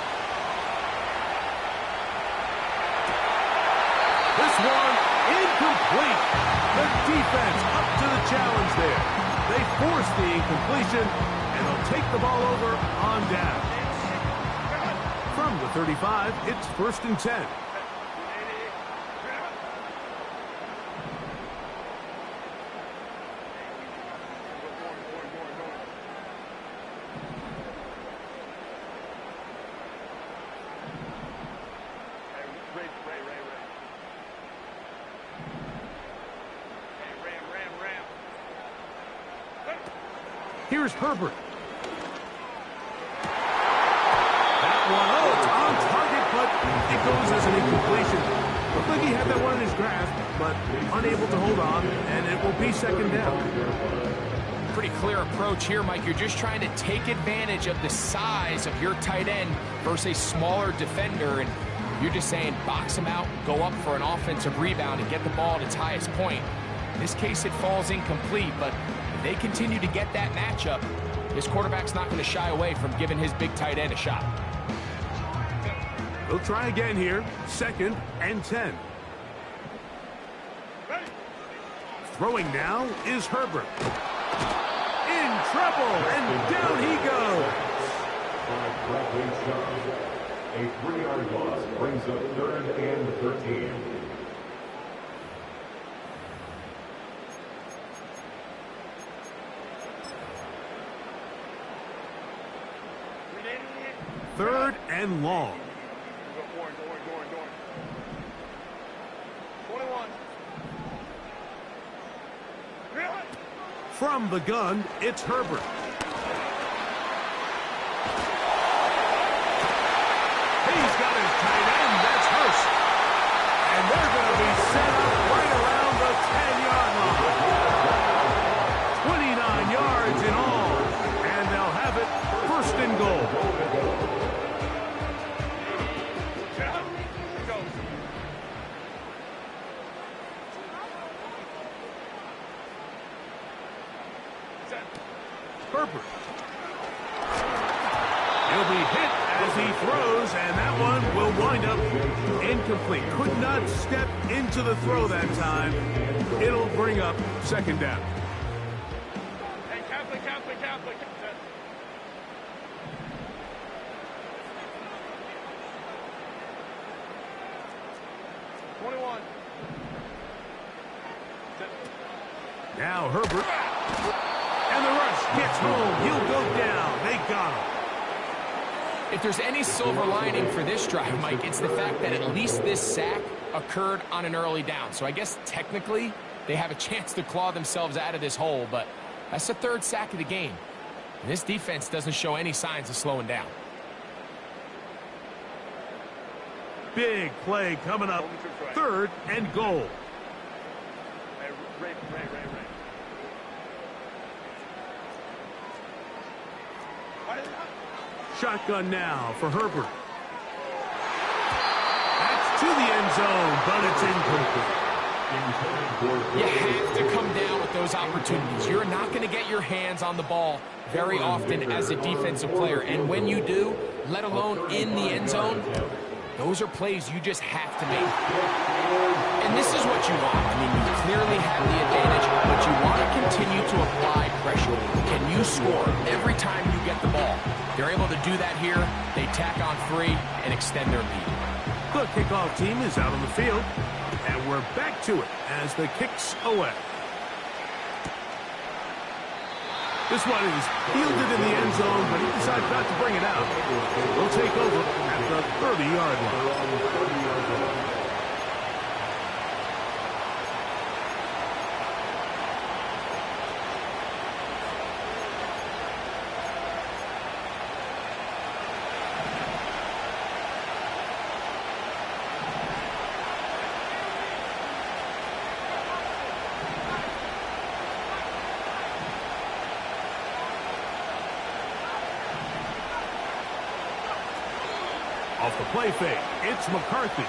This one incomplete. The defense up to the challenge there. They force the incompletion, and they'll take the ball over on down. From the 35, it's 1st and 10. Here's Herbert. That one, it's on target, but it goes as an incompletion. Looked like he had that one in his grasp, but unable to hold on, and it will be 2nd down. Pretty clear approach here, Mike. You're just trying to take advantage of the size of your tight end versus a smaller defender, and you're just saying box him out, go up for an offensive rebound, and get the ball at its highest point. In this case, it falls incomplete, but if they continue to get that matchup, this quarterback's not going to shy away from giving his big tight end a shot. They'll try again here, 2nd and 10. Throwing now is Herbert. In trouble, and down he goes. A 3-yard loss brings up 3rd and 13. Third and long. 21. From the gun, it's Herbert. He's got his tight end. That's Hurst. And they're going to be set up right around the 10-yard line. 29 yards in all. And they'll have it 1st and goal. Herbert. He'll be hit as he throws, and that one will wind up incomplete. Could not step into the throw that time. It'll bring up 2nd down. Hey, Catholic. 21. Now Herbert. And the rush gets home. He'll go down. They got him. If there's any silver lining for this drive, Mike, it's the fact that at least this sack occurred on an early down. So I guess technically they have a chance to claw themselves out of this hole, but That's the third sack of the game. And this defense doesn't show any signs of slowing down. Big play coming up. 3rd and goal. Shotgun now for Herbert. That's to the end zone, but it's incomplete. You have to come down with those opportunities. You're not going to get your hands on the ball very often as a defensive player. And when you do, let alone in the end zone, those are plays you just have to make. And this is what you want. I mean, you clearly have the advantage, but you want to continue to apply pressure. Can you score every time you get the ball? They're able to do that here. They tack on 3 and extend their lead. The kickoff team is out on the field, and we're back to it as the kick's away. This one is fielded in the end zone, but he decides not to bring it out. We'll take over at the 30-yard line. Off the play fake, it's McCarthy.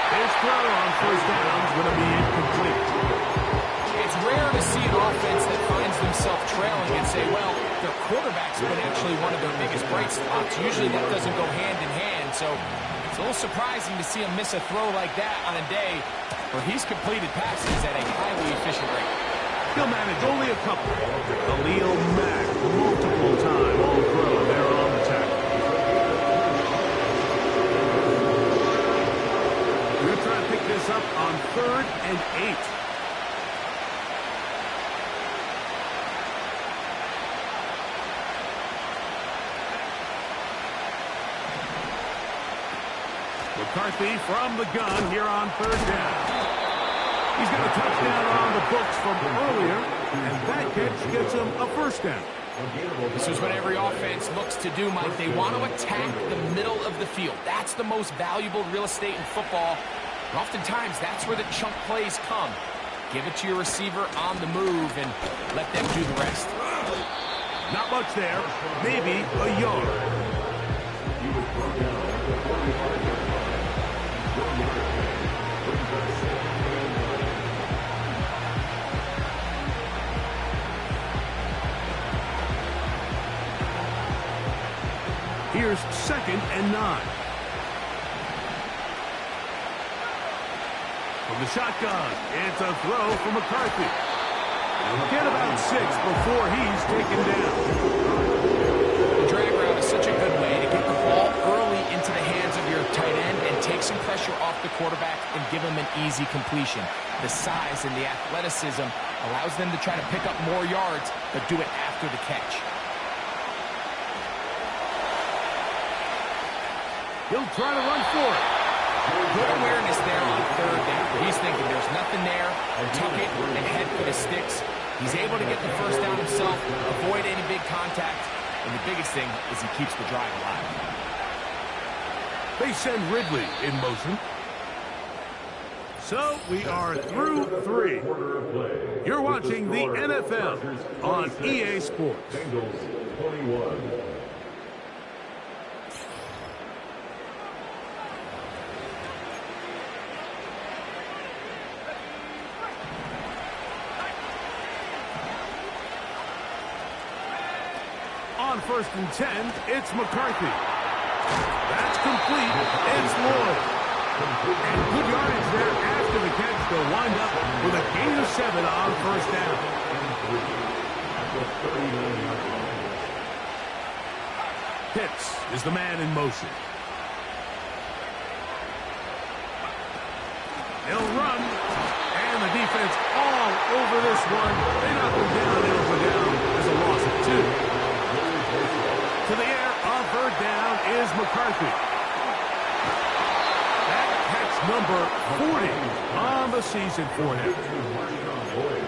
His throw on first down is going to be incomplete. It's rare to see an offense that finds themselves trailing and say, well, their quarterback's been actually one of their biggest bright spots. Usually that doesn't go hand in hand, so it's a little surprising to see him miss a throw like that on a day where he's completed passes at a highly efficient rate. He'll manage only a couple. Khalil Mack, multiple time all-pro there on the tackle. We're going to try to pick this up on 3rd and 8. McCarthy from the gun here on 3rd down. He's got a touchdown on the books from earlier, and that catch gets him a first down. This is what every offense looks to do, Mike. They want to attack the middle of the field. That's the most valuable real estate in football. And oftentimes, that's where the chunk plays come. Give it to your receiver on the move and let them do the rest. Not much there. Maybe a yard. Here's 2nd and 9. From the shotgun, it's a throw for McCarthy. Get about 6 before he's taken down. The drag route is such a good way to get the ball early into the hands of your tight end and take some pressure off the quarterback and give him an easy completion. The size and the athleticism allows them to try to pick up more yards, but do it after the catch. He'll try to run for it. Good awareness there on 3rd down. He's thinking there's nothing there. Tuck it and head for the sticks. He's able to get the first down himself, avoid any big contact, and the biggest thing is he keeps the drive alive. They send Ridley in motion. So we are through 3. You're watching the NFL on EA Sports. 21. On 1st and 10, it's McCarthy. That's complete. It's Lloyd. And good yardage there after the catch. They'll wind up with a gain of 7 on 1st down. Pitts is the man in motion. He'll run. And the defense all over this one. They knock him down. It'll go down as a loss of 2. To the air on 3rd down is McCarthy. That catch number 40 on the season for him.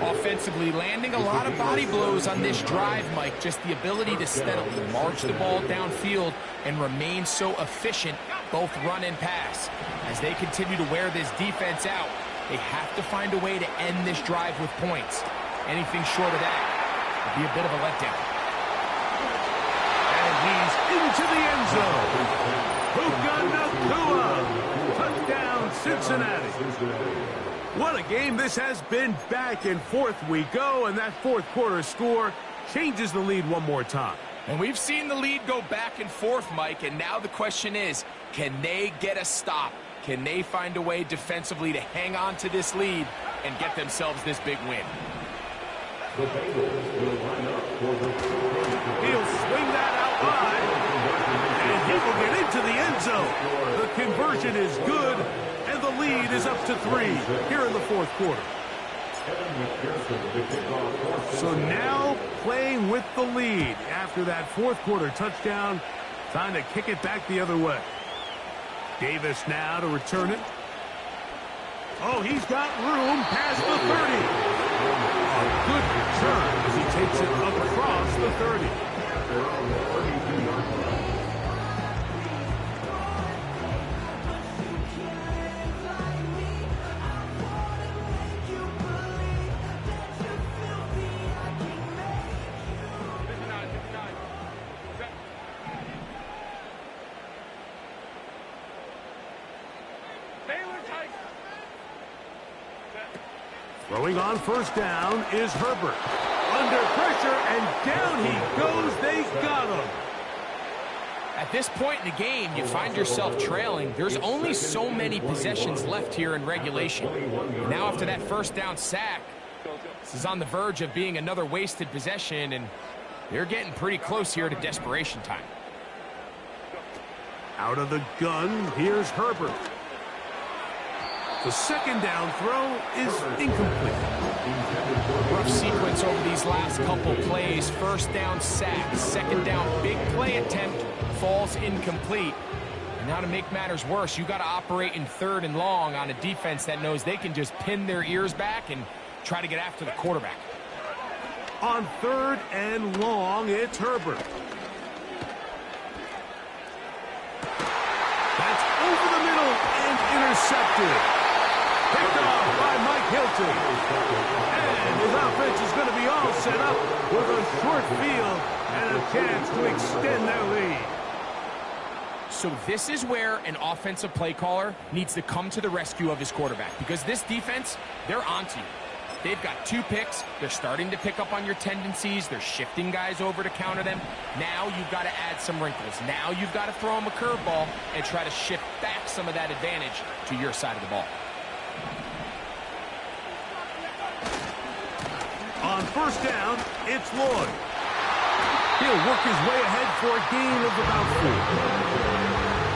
Offensively, landing a lot of body blows on this drive, Mike. Just the ability to steadily march the ball downfield and remain so efficient, both run and pass. As they continue to wear this defense out, they have to find a way to end this drive with points. Anything short of that would be a bit of a letdown. And he's into the end zone. Puka Nacua. Touchdown, Cincinnati. What a game this has been. Back and forth we go, and that fourth quarter score changes the lead one more time. And we've seen the lead go back and forth, Mike, and now the question is, can they get a stop? Can they find a way defensively to hang on to this lead and get themselves this big win? The Bengals will line up for the... He'll swing that out wide, and he will get into the end zone. The conversion is good, and the lead is up to 3 here in the fourth quarter. So now playing with the lead after that fourth quarter touchdown, trying to kick it back the other way. Davis now to return it. Oh, he's got room past the 30. A good return as he takes it across the 30. Throwing on first down is Herbert. Under pressure, and down he goes. They got him. At this point in the game, you find yourself trailing. There's only so many possessions left here in regulation. Now after that first down sack, this is on the verge of being another wasted possession, and they're getting pretty close here to desperation time. Out of the gun, here's Herbert. The second down throw is incomplete. Rough sequence over these last couple plays. First down sack, second down big play attempt, falls incomplete. And now to make matters worse, you got to operate in third and long on a defense that knows they can just pin their ears back and try to get after the quarterback. On third and long, it's Herbert. That's over the middle and intercepted. Picked off by Mike Hilton. And his offense is going to be all set up with a short field and a chance to extend their lead. So this is where an offensive play caller needs to come to the rescue of his quarterback, because this defense, they're onto you. They've got 2 picks. They're starting to pick up on your tendencies. They're shifting guys over to counter them. Now you've got to add some wrinkles. Now you've got to throw them a curveball and try to shift back some of that advantage to your side of the ball. On first down, it's Lloyd. He'll work his way ahead for a gain of about 4.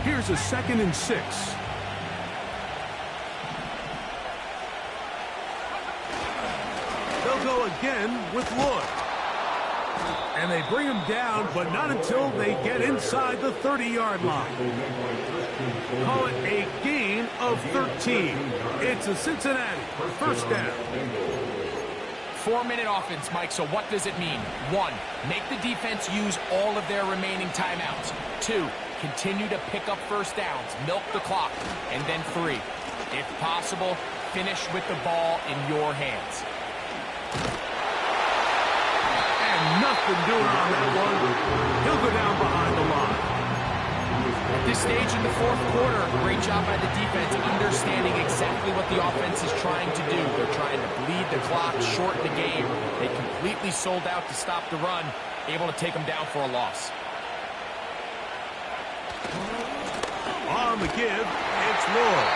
Here's a 2nd and 6. Go again with Lloyd. And they bring him down, but not until they get inside the 30-yard line. Call it a gain of 13. It's a Cincinnati first down. 4-minute offense, Mike, so what does it mean? 1, make the defense use all of their remaining timeouts. 2, continue to pick up first downs, milk the clock. And then 3, if possible, finish with the ball in your hands. And nothing doing on that one. He'll go down behind the line. At this stage in the fourth quarter, great job by the defense understanding exactly what the offense is trying to do. They're trying to bleed the clock, shorten the game. They completely sold out to stop the run, able to take them down for a loss. On the give, it's Lloyd.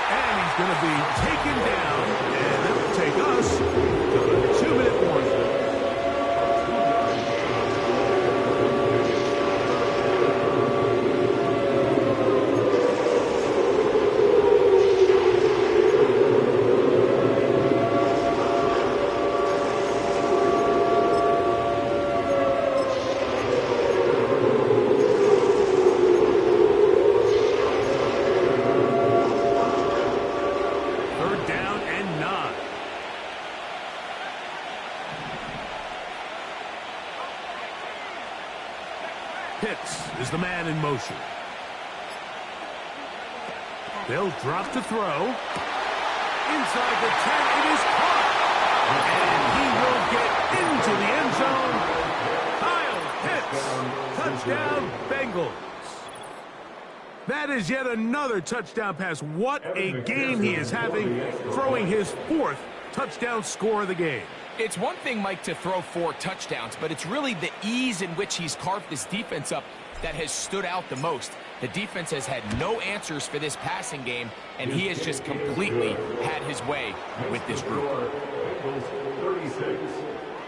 And he's going to be taken down, and that will take us to the 2-minute warning. Pitts is the man in motion. They'll drop to throw. Inside the 10, it is caught. And he will get into the end zone. Kyle Pitts, touchdown Bengals. That is yet another touchdown pass. What a game he is having, throwing his 4th touchdown score of the game. It's one thing, Mike, to throw 4 touchdowns, but it's really the ease in which he's carved this defense up that has stood out the most. The defense has had no answers for this passing game, and he has just completely had his way with this group. Bengals 36,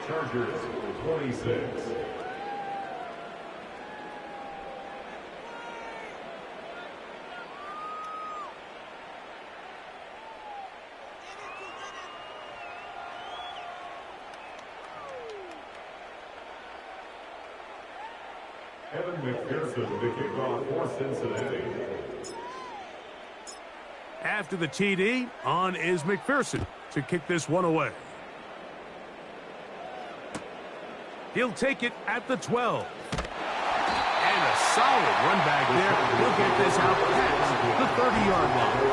Chargers 26. Evan McPherson to kick off for Cincinnati. After the TD, on is McPherson to kick this one away. He'll take it at the 12. And a solid run back there. He'll get this out past the 30-yard line.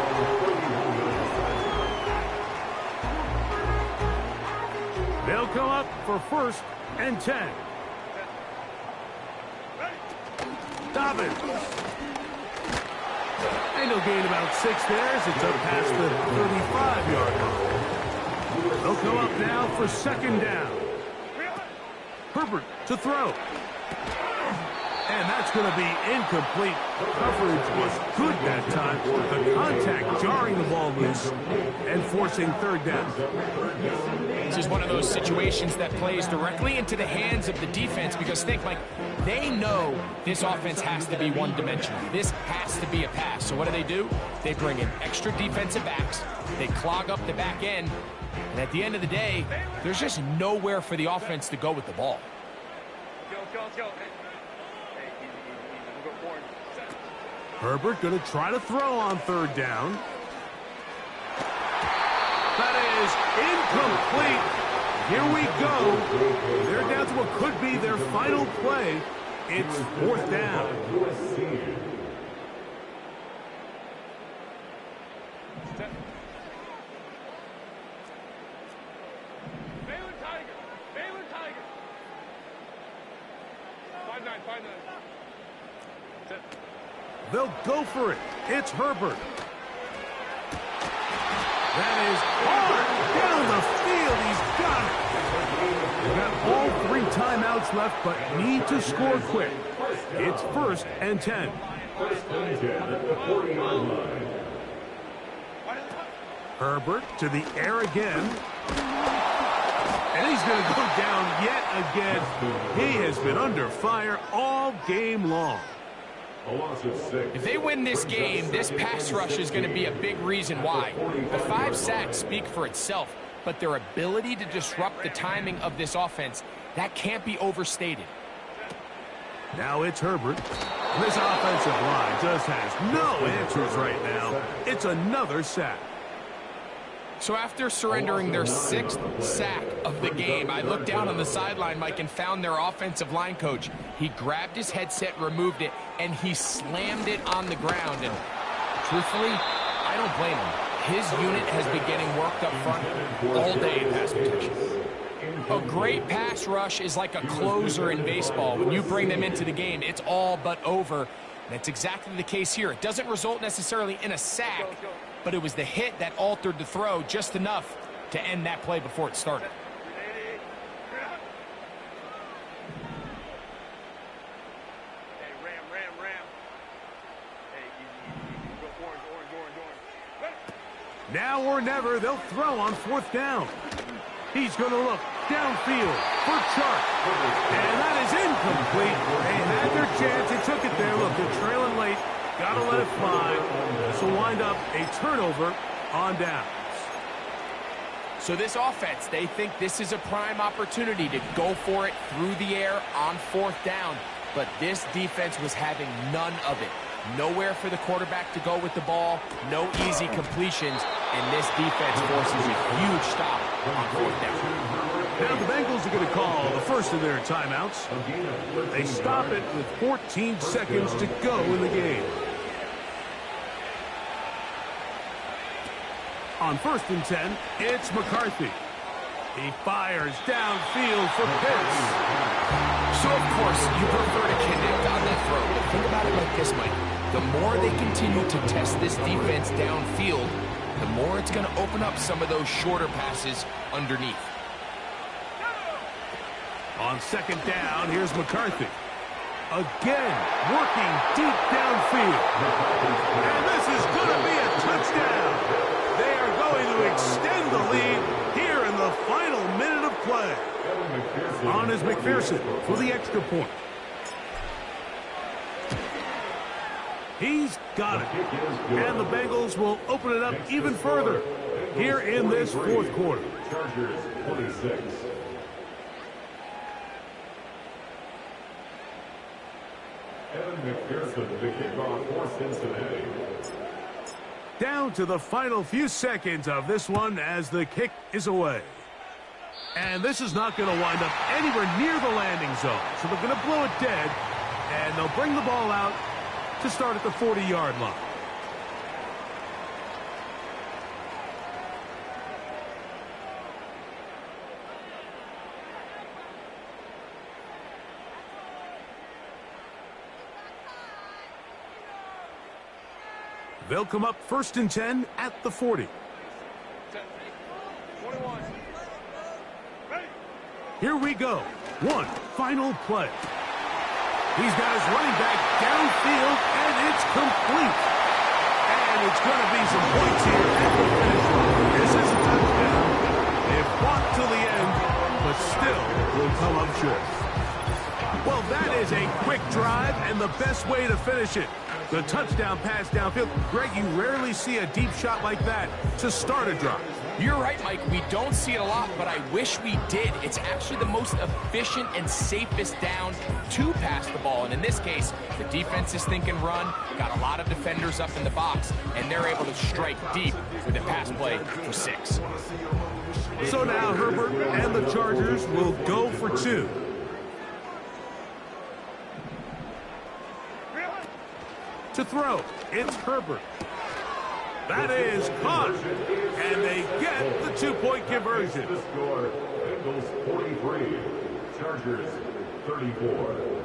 They'll come up for 1st and 10. Dobbins. And he'll gain about 6 there as it's up past the 35-yard line. They'll come up now for 2nd down. Herbert to throw. And that's going to be incomplete. Coverage was good that time. The contact jarring the ball loose and forcing 3rd down. This is one of those situations that plays directly into the hands of the defense because think, Mike, they know this offense has to be one-dimensional. This has to be a pass. So what do? They bring in extra defensive backs. They clog up the back end. And at the end of the day, there's just nowhere for the offense to go with the ball. Let's go. Herbert going to try to throw on 3rd down. That is incomplete. Here we go. They're down to what could be their final play. It's 4th down. Baylor Tiger. 5-9. They'll go for it. It's Herbert. That is hard down the field. He's got it. They've got all 3 timeouts left, but need to score quick. It's 1st and 10. 1st and 10 at the 40-yard line. Herbert to the air again. And he's going to go down yet again. He has been under fire all game long. If they win this game, this pass rush is going to be a big reason why. The 5 sacks speak for itself, but their ability to disrupt the timing of this offense, that can't be overstated. Now it's Herbert. This offensive line just has no answers right now. It's another sack. So after surrendering their 6th sack of the game, I looked down on the sideline, Mike, and found their offensive line coach. He grabbed his headset, removed it, and he slammed it on the ground. And truthfully, I don't blame him. His unit has been getting worked up front all day in pass protection. A great pass rush is like a closer in baseball. When you bring them into the game, it's all but over. That's exactly the case here. It doesn't result necessarily in a sack, but it was the hit that altered the throw just enough to end that play before it started. Now or never, they'll throw on 4th down. He's going to look downfield for Chark. And that is incomplete. They had their chance. They took it there. Look, they're trailing late. Got to let it fly. This will wind up a turnover on downs. So this offense, they think this is a prime opportunity to go for it through the air on 4th down. But this defense was having none of it. Nowhere for the quarterback to go with the ball. No easy completions. And this defense forces a huge stop on 4th down. Now the Bengals are going to call the first of their timeouts. They stop it with 14 seconds to go in the game. On 1st and 10, it's McCarthy. He fires downfield for Pitts. So, of course, you prefer to connect on that throw. But think about it like this, Mike. The more they continue to test this defense downfield, the more it's going to open up some of those shorter passes underneath. On 2nd down, here's McCarthy. Again, working deep downfield. And this is going to be a touchdown. They are going to extend the lead here in the final minute of play. On is McPherson for the extra point. He's got it. And the Bengals will open it up even further here in this 4th quarter. Chargers 26. Evan McPherson, the kickoff for Cincinnati. Down to the final few seconds of this one as the kick is away. And this is not going to wind up anywhere near the landing zone. So they're going to blow it dead, and they'll bring the ball out to start at the 40-yard line. They'll come up 1st and 10 at the 40. 21. Here we go. One final play. He's got his running back downfield, and it's complete. And it's going to be some points here at the finish line. This is a touchdown. It fought till the end, but still will come up short. Well, that is a quick drive and the best way to finish it. The touchdown pass downfield. Greg, you rarely see a deep shot like that to start a drive. You're right, Mike. We don't see it a lot, but I wish we did. It's actually the most efficient and safest down to pass the ball. And in this case, the defense is thinking run, got a lot of defenders up in the box, and they're able to strike deep with a pass play for 6. So now Herbert and the Chargers will go for 2. To throw, it's Herbert. That is caught, and they get the 2-point conversion. The score, Bengals 43, Chargers 34.